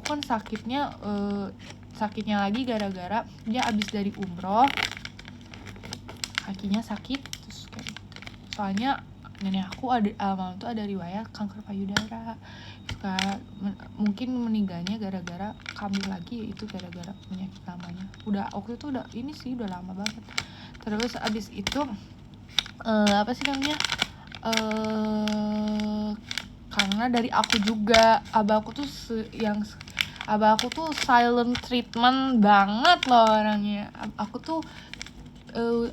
kan sakitnya lagi gara-gara dia abis dari umroh kakinya sakit. Terus kayak gitu. Soalnya nenek aku malam tuh ada riwayat kanker payudara, mungkin meninggalnya gara-gara kambuh lagi, itu gara-gara penyakit namanya. Waktu itu udah lama banget. Terus abis itu apa sih namanya, karena dari aku juga, abah aku tuh silent treatment banget loh orangnya.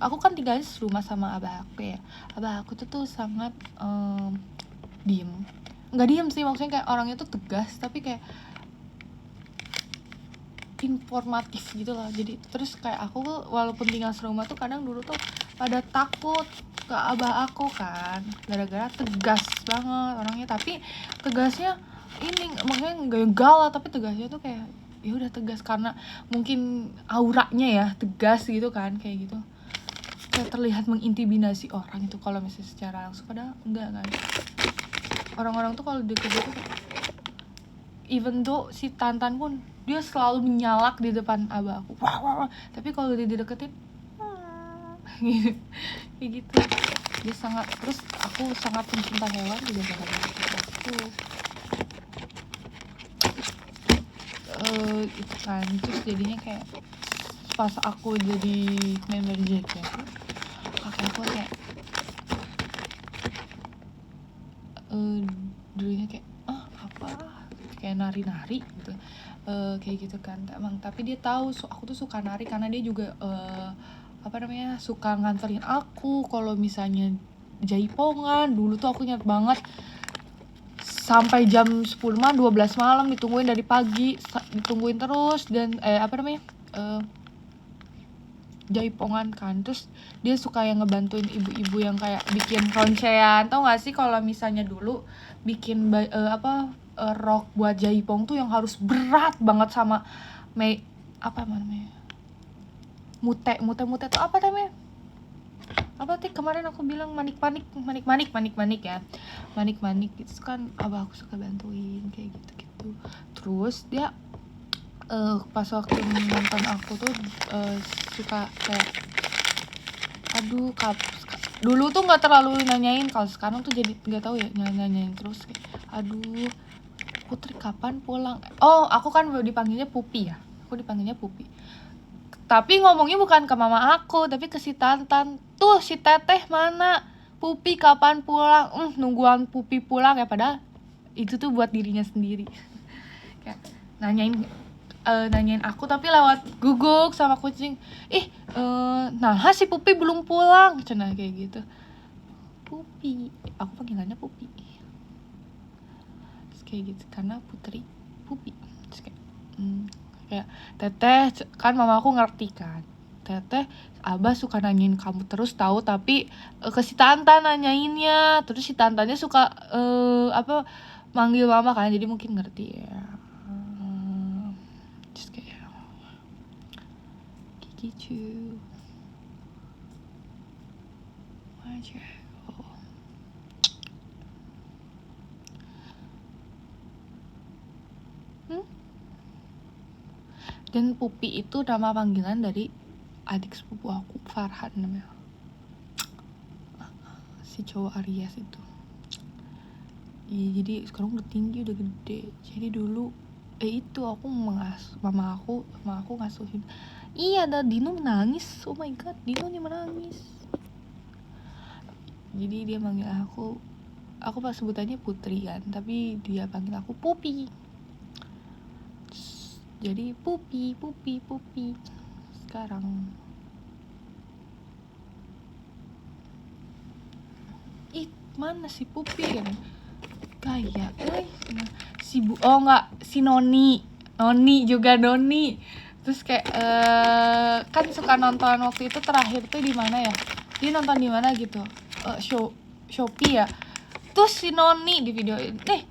Aku kan tinggalnya serumah sama abah aku ya. Abah aku tuh sangat diem, nggak diem sih, maksudnya kayak orangnya tuh tegas tapi kayak informatif gitu loh. Jadi terus kayak aku walaupun tinggal serumah tuh kadang dulu tuh pada takut ke abah aku kan, gara-gara tegas banget orangnya. Tapi tegasnya ini maksudnya nggak galak, tapi tegasnya tuh kayak ya udah tegas karena mungkin auranya ya tegas gitu kan, kayak gitu, kayak terlihat mengintimidasi orang itu kalau misalnya secara langsung. Padahal enggak kan, orang-orang tuh kalau deket gitu even though si Tantan pun dia selalu menyalak di depan abah aku, wah. Tapi kalau dia dideketin gitu, kayak gitu. Terus aku sangat mencinta hewan juga karena aku itu kan. Terus jadinya kayak pas aku jadi member JKT, kakak aku kayak dulunya kayak apa kayak nari-nari gitu, kayak gitu kan emang. Tapi dia tahu aku tuh suka nari karena dia juga suka nganterin aku kalau misalnya jaipongan. Dulu tuh aku ingat banget sampai jam 10 malam, 12 malam ditungguin dari pagi, ditungguin terus. Dan jaipongan kan. Terus dia suka yang ngebantuin ibu-ibu yang kayak bikin roncean. Tau gak sih kalau misalnya dulu bikin rok buat jaipong tuh yang harus berat banget sama mute tuh apa namanya, apa sih kemarin aku bilang manik ya, manik gitu kan. Abah aku suka bantuin kayak gitu. Terus dia pas waktu nonton aku tuh suka kayak dulu tuh nggak terlalu nanyain, kalau sekarang tuh jadi nggak tahu ya, nanyain terus kayak Putri kapan pulang. Aku kan dipanggilnya Pupi ya, tapi ngomongnya bukan ke mama aku tapi ke si Tantan. Tuh si Teteh mana, Pupi kapan pulang, nungguan Pupi pulang ya. Padahal itu tuh buat dirinya sendiri. Kayak nanyain aku tapi lewat guguk sama kucing. Nah si Pupi belum pulang, cenah kayak gitu. Pupi, aku panggilannya Pupi. Terus kayak gitu karena Putri Pupi. Terus kayak Teteh kan, mama aku ngerti kan, Teteh abah suka nanyain kamu terus tahu, tapi ke si Tantan nanyainnya. Terus si Tantannya suka manggil mama kan, jadi mungkin ngerti ya. Terus kayak gitu aja. Dan Pupi itu nama panggilan dari adik sepupu aku, Farhan namanya, si cowok Aries itu. Iya, jadi sekarang udah tinggi, udah gede. Jadi dulu itu aku mama aku ngasuhin. Iya, ada Dino menangis. Oh my god, Dino nih menangis. Jadi dia manggil aku pas sebutannya Putri kan, tapi dia panggil aku Pupi. Jadi Pupi sekarang. Ih, mana si Pupi kan? Kayak oh enggak, si Noni juga Noni. Terus kayak kan suka nonton waktu itu terakhir tuh di mana ya? Dia nonton di mana gitu? Shopee ya. Terus si Noni di video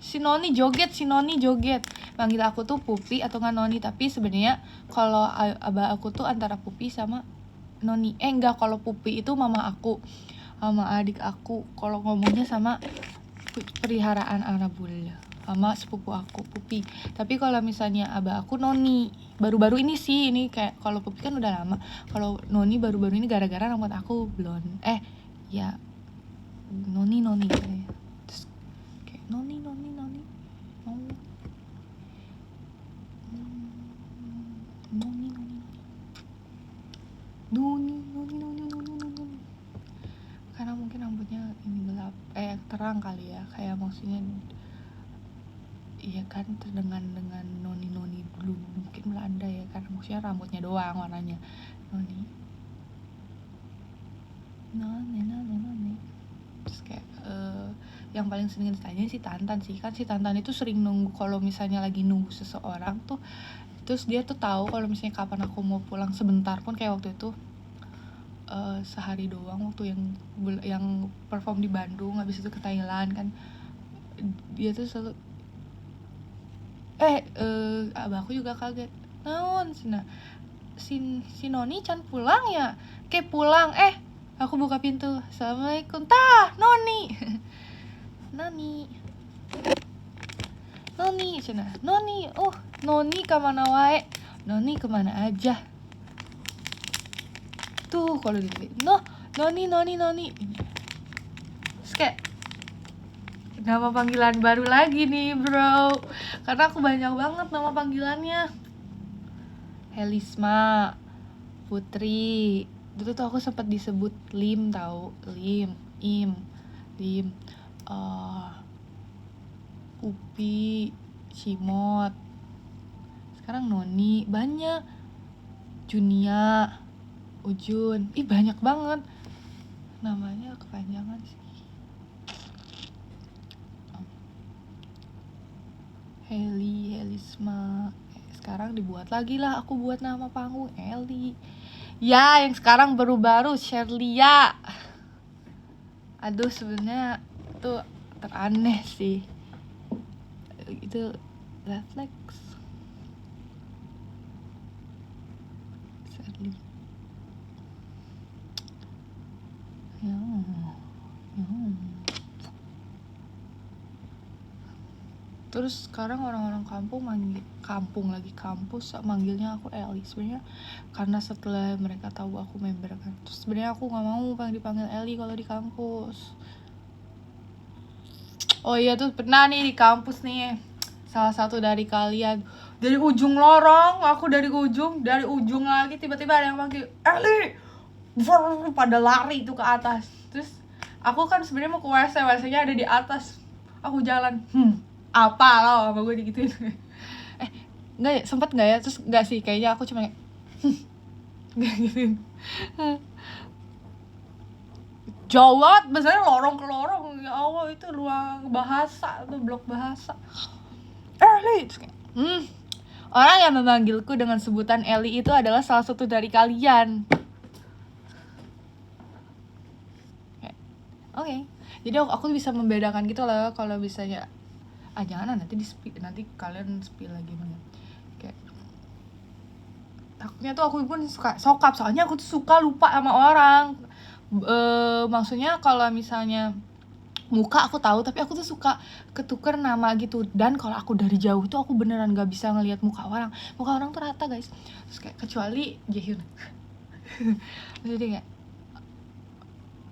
si Noni joget. Panggil aku tuh Pupi atau nggak Noni, tapi sebenarnya kalau abah aku tuh antara Pupi sama Noni. Enggak, kalau Pupi itu mama aku sama adik aku. Kalau ngomongnya sama peliharaan Arabul sama sepupu aku Pupi. Tapi kalau misalnya abah aku Noni. Baru-baru ini sih, ini kayak kalau Pupi kan udah lama. Kalau Noni baru-baru ini gara-gara rambut aku blonde. Ya Noni kayak. Terus kayak Noni. Karena mungkin rambutnya ini gelap, terang kali ya, kayak maksudnya iya kan, terdengar dengan noni dulu mungkin Belanda ya, karena maksudnya rambutnya doang warnanya noni. Terus kayak yang paling sering ditanya si Tantan sih, kan si Tantan itu sering nunggu kalau misalnya lagi nunggu seseorang tuh, terus dia tuh tahu kalau misalnya kapan aku mau pulang sebentar pun, kayak waktu itu sehari doang waktu yang perform di Bandung, habis itu ke Thailand kan, dia tuh selalu abahku juga kaget, naon si Noni can pulang ya, kayak pulang. Aku buka pintu, assalamualaikum, tah Noni. Noni cina, Noni kemana wae, Noni kemana aja tuh kalau dilihat, Noni. Terus kayak nama panggilan baru lagi nih bro, karena aku banyak banget nama panggilannya. Helisma, Putri, dulu tuh aku sempat disebut Lim, tahu, Im, Upi, Cimot, sekarang Noni, banyak, Junia, Ujun, banyak banget namanya, kepanjangan sih. Helisma. Sekarang dibuat lagi lah, aku buat nama panggung Eli. Ya, yang sekarang baru-baru Sherlia. Aduh, sebenarnya tuh teraneh sih. Itu refleks. Sherlia. Ya. Terus sekarang orang-orang kampus manggilnya aku Eli. Sebenarnya karena setelah mereka tahu aku member kan, terus sebenarnya aku nggak mau dipanggil Eli kalau di kampus. Oh iya, tuh pernah nih di kampus nih, salah satu dari kalian dari ujung lorong, aku dari ujung lagi, tiba-tiba ada yang panggil Eli, pada lari tuh ke atas. Terus aku kan sebenarnya mau ke WC-nya ada di atas, aku jalan apa lo sama gue digituin. Nggak ya, sempet nggak ya? Terus nggak sih, kayaknya aku cuma nggak gituin. Jauh banget, biasanya lorong ke lorong, ya Allah, itu ruang bahasa, itu blok bahasa. Eli, orang yang memanggilku dengan sebutan Eli itu adalah salah satu dari kalian. Oke. Jadi aku bisa membedakan gitu loh, kalau misalnya jangan nanti kalian spill lagi banget. Kayak takutnya tuh aku pun suka sokap, soalnya aku tuh suka lupa sama orang. Maksudnya kalau misalnya muka aku tahu, tapi aku tuh suka ketuker nama gitu. Dan kalau aku dari jauh tuh aku beneran gak bisa ngelihat muka orang tuh rata guys. Terus kayak kecuali Jaehyun. Jadi kayak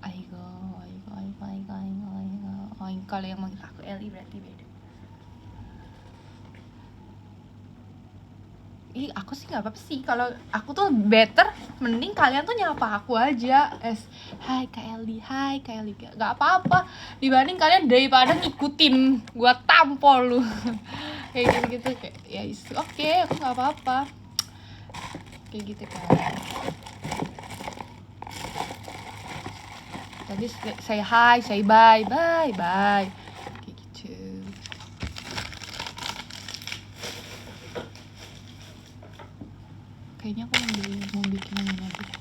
Aigo. Kalau yang manggil aku Eli berarti beda. Aku sih nggak apa-apa sih, kalau aku tuh better mending kalian tuh nyapa aku aja hai Kak Eli, hai Kak Eli, nggak apa-apa dibanding kalian daripada ngikutin gua tampol lu kayak gitu kayak ya oke, aku nggak apa-apa kayak gitu kan. Tadi say hi, say bye kayak gitu. Kayaknya aku mau bikin minum lagi deh.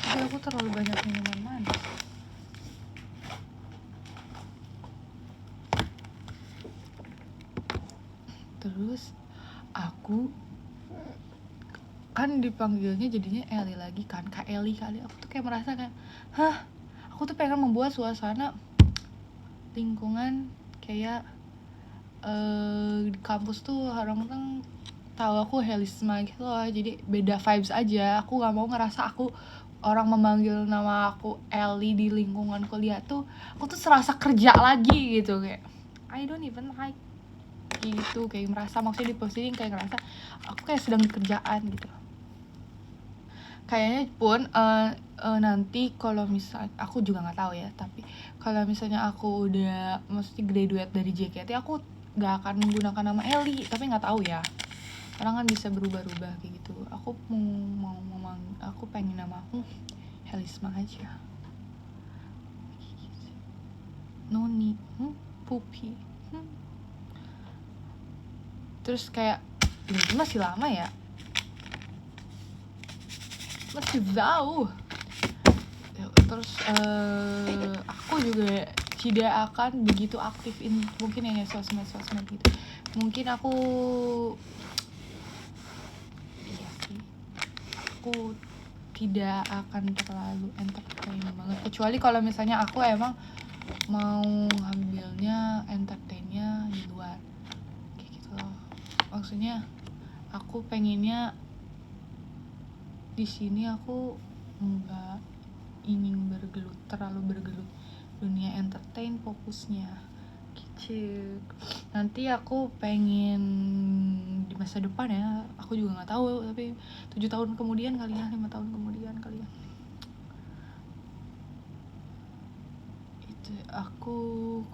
Tapi aku terlalu banyak minuman manis. Terus aku kan dipanggilnya jadinya Eli lagi kan, Kak Eli kali. Aku tuh kayak merasa kayak, aku tuh pengen membuat suasana lingkungan kayak di kampus tuh orang-orang tahu aku Helisma gitu loh, jadi beda vibes aja. Aku nggak mau ngerasa aku orang memanggil nama aku Eli di lingkungan kuliah tuh aku tuh serasa kerja lagi gitu, kayak I don't even like gitu, kayak merasa maksudnya di posting kayak ngerasa aku kayak sedang di kerjaan gitu. Kayaknya pun nanti kalau misal aku juga nggak tahu ya, tapi kalau misalnya aku udah mesti graduate dari JKT, aku nggak akan menggunakan nama Eli, tapi nggak tahu ya, orang kan bisa berubah-ubah kayak gitu. Aku aku pengen nama aku Helisma aja. Noni, Pupi. Terus kayak ini masih lama ya, masih jauh. Terus aku juga tidak akan begitu aktif mungkin ya sosmed gitu. Mungkin aku tidak akan terlalu entertain banget, kecuali kalau misalnya aku emang mau ngambilnya entertainnya di luar kayak gitu loh. Maksudnya aku pengennya di sini aku nggak ingin terlalu bergelut dunia entertain fokusnya gitu. Nanti aku pengen di masa depan ya, aku juga nggak tahu, tapi 7 tahun kemudian kali ya, 5 tahun kemudian kali ya, itu aku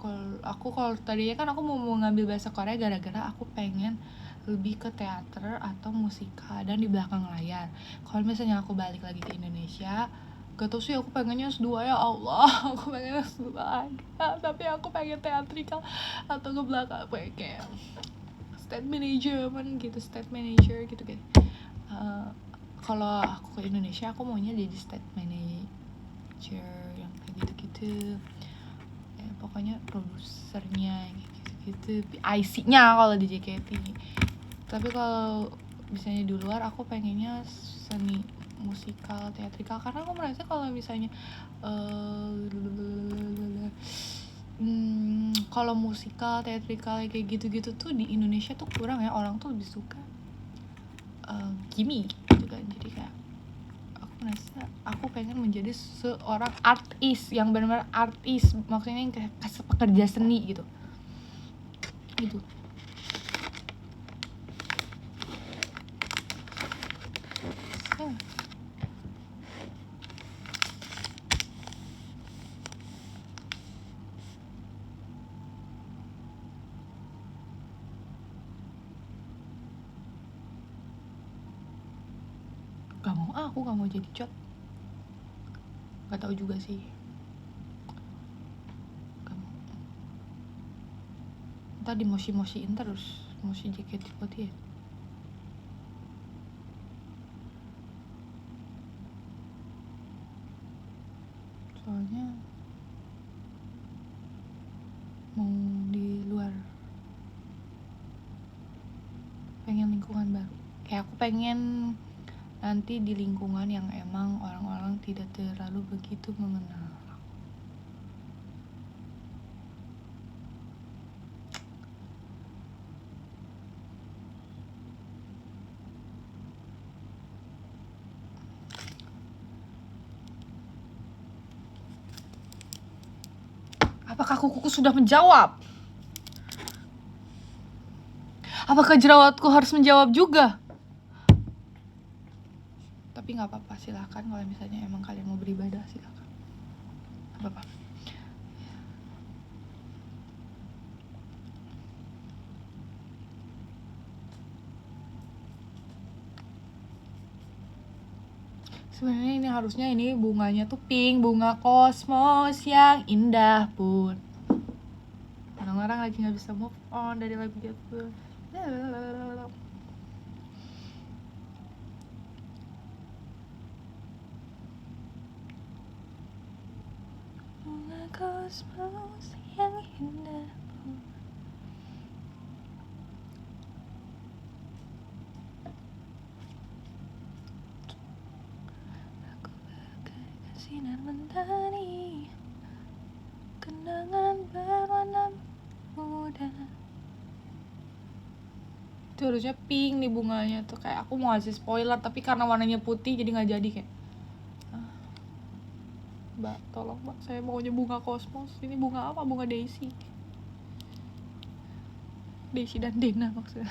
kalau tadinya kan aku mau ngambil bahasa Korea gara-gara aku pengen lebih ke teater atau musikal dan di belakang layar. Kalau misalnya aku balik lagi ke Indonesia, gak tau sih, aku pengennya S2 ya Allah. Aku pengen S2 aja, tapi aku pengen teatrikal atau ke belakang kayak stage manager gitu kan. Kalau aku ke Indonesia aku maunya jadi stage manager yang kayak gitu-gitu ya, pokoknya produsernya gitu-gitu, IC-nya kalau di JKT. Tapi kalau misalnya di luar aku pengennya seni musikal, teatrikal, karena aku merasa kalau misalnya kalau musikal, teatrikal kayak gitu-gitu tuh di Indonesia tuh kurang ya, orang tuh lebih suka gimmick gitu kan. Jadi kayak aku merasa aku pengen menjadi seorang artis yang benar-benar artis, maksudnya yang kayak pekerja seni gitu. Aku gak mau jadi cot, gak tahu juga sih, gak mau. Ntar dimosi-mosiin terus, mosi JKT48. Soalnya mau di luar, pengen lingkungan baru, kayak aku pengen nanti di lingkungan yang emang orang-orang tidak terlalu begitu mengenal. Apakah kukuku sudah menjawab? Apakah jerawatku harus menjawab juga? tapi nggak apa-apa, silahkan kalau misalnya emang kalian mau beribadah, silahkan, nggak apa-apa. Sebenarnya ini harusnya ini bunganya tuh pink, bunga kosmos yang indah pun. Orang-orang lagi nggak bisa move on dari lagu itu. Bunga kosmos yang indah pun. Aku bagaikan sinar mentari, kenangan berwarna muda. Itu harusnya pink nih bunganya tuh, kayak aku mau ngasih spoiler tapi karena warnanya putih jadi nggak jadi kayak. Mbak, tolong mbak, saya maunya bunga kosmos. Ini bunga apa? Bunga Daisy. Daisy dan Dena maksudnya.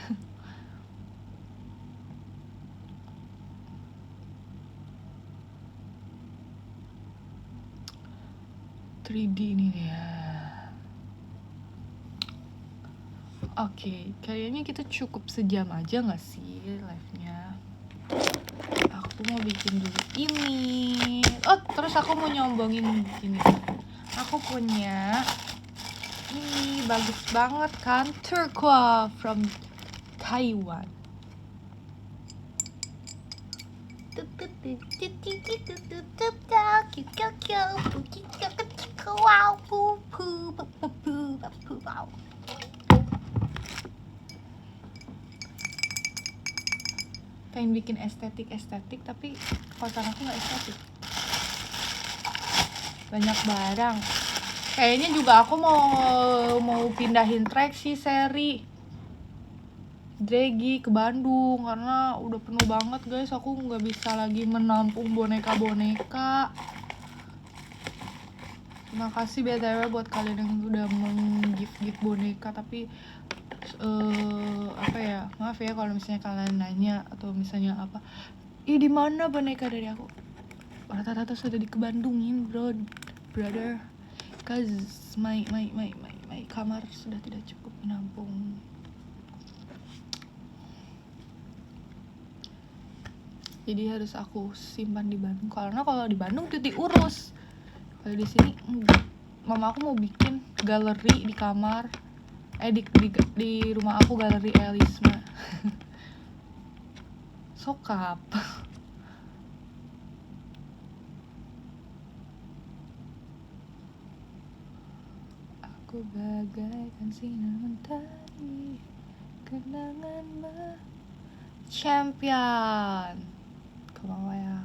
(3D) ini ya. Oke, kayaknya kita cukup sejam aja gak sih live-nya? Aku mau bikin dulu ini. Oh, terus aku mau nyombongin gini. Aku punya ini, bagus banget kan, turquoise from Taiwan. Pengen bikin estetik tapi kosan aku nggak estetik, banyak barang. Kayaknya juga aku mau pindahin track sih seri Draggy ke Bandung karena udah penuh banget guys. Aku nggak bisa lagi menampung boneka-boneka. Terima kasih BTW buat kalian yang udah meng-gift boneka, tapi apa ya, maaf ya kalau misalnya kalian nanya atau misalnya apa, di mana boneka dari aku, rata-rata sudah dikebandungin brother, cause my kamar sudah tidak cukup menampung. Jadi harus aku simpan di Bandung, karena kalau di Bandung tuh diurus. Kalau di sini enggak. Mama aku mau bikin galeri di kamar, di rumah aku, galeri Elisma. Sokap. Aku bagaikan sinar mentari, kenangan champion. Come on ya.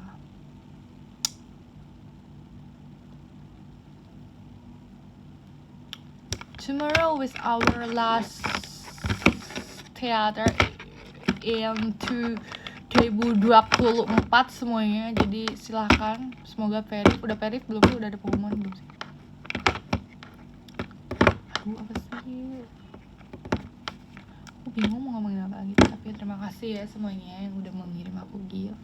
Tomorrow is our last theater in 2024 semuanya. Jadi silahkan, semoga Perif. Udah Perif belum sih? Udah ada pengumuman belum sih? Aduh, apa sih? Aku bingung mau ngomongin apa lagi. Tapi terima kasih ya semuanya yang udah mengirim aku gift.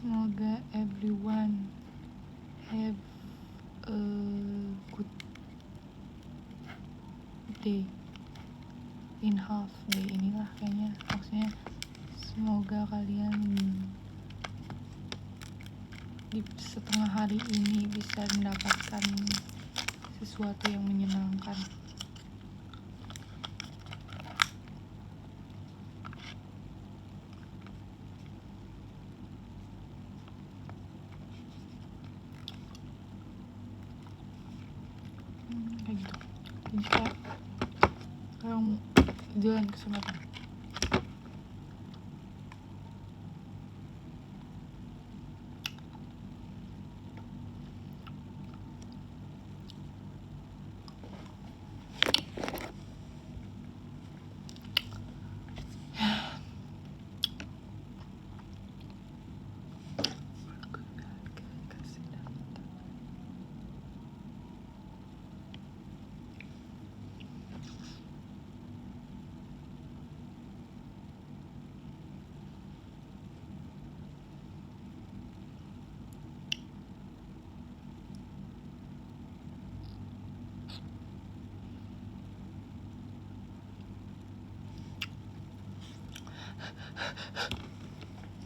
Semoga everyone have a good day in half day inilah kayaknya, maksudnya semoga kalian di setengah hari ini bisa mendapatkan sesuatu yang menyenangkan. Kayak gitu. Jadi sekarang jalan ke selatan.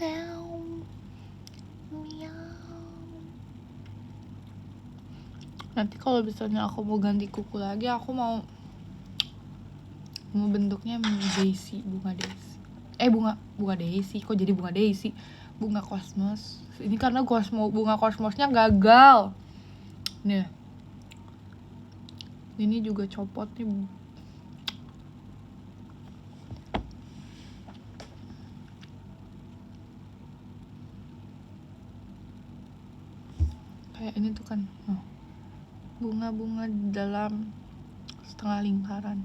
Meow. Meow. Nanti kalau misalnya aku mau ganti kuku lagi, aku mau bentuknya daisy, bunga daisy. Bunga daisy, kok jadi bunga daisy? Bunga kosmos. Ini karena bunga kosmosnya gagal. Nih. Ini juga copot nih. Kayak ini tuh kan. Bunga-bunga dalam setengah lingkaran.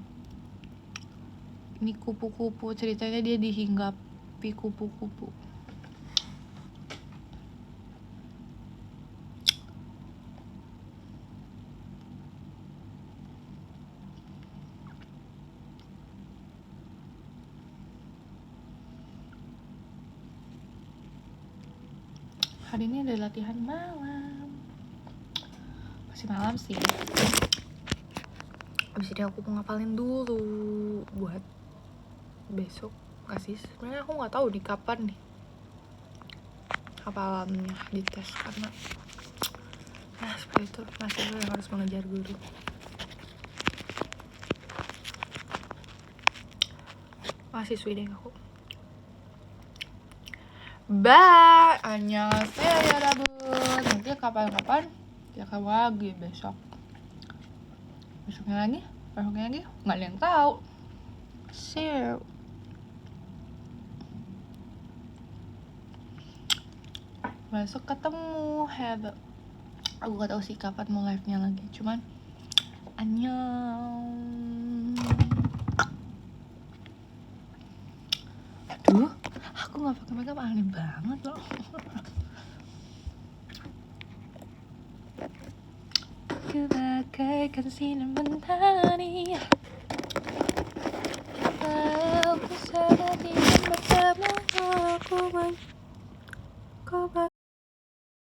Ini kupu-kupu, ceritanya dia dihinggapi kupu-kupu. Hari ini ada latihan malam. Masih malam sih. Abis ini aku mau ngapalin dulu buat besok. Gak sih, sebenarnya aku nggak tahu di kapan nih hafalannya dites, karena seperti itu masih yang harus mengejar guru. Mahasiswi deh aku. Bye, annyeonghaseyo 여러분. Nanti kapan-kapan ya kamu lagi besoknya lagi nggak ada yang tahu. See you. Besok ketemu. Aku gak tahu sih kapan mau live-nya lagi, cuman annyeong. Aduh, aku nggak pakai makeup aneh banget loh. Aku bagaikan sinar mentari, aku sadar di bersama aku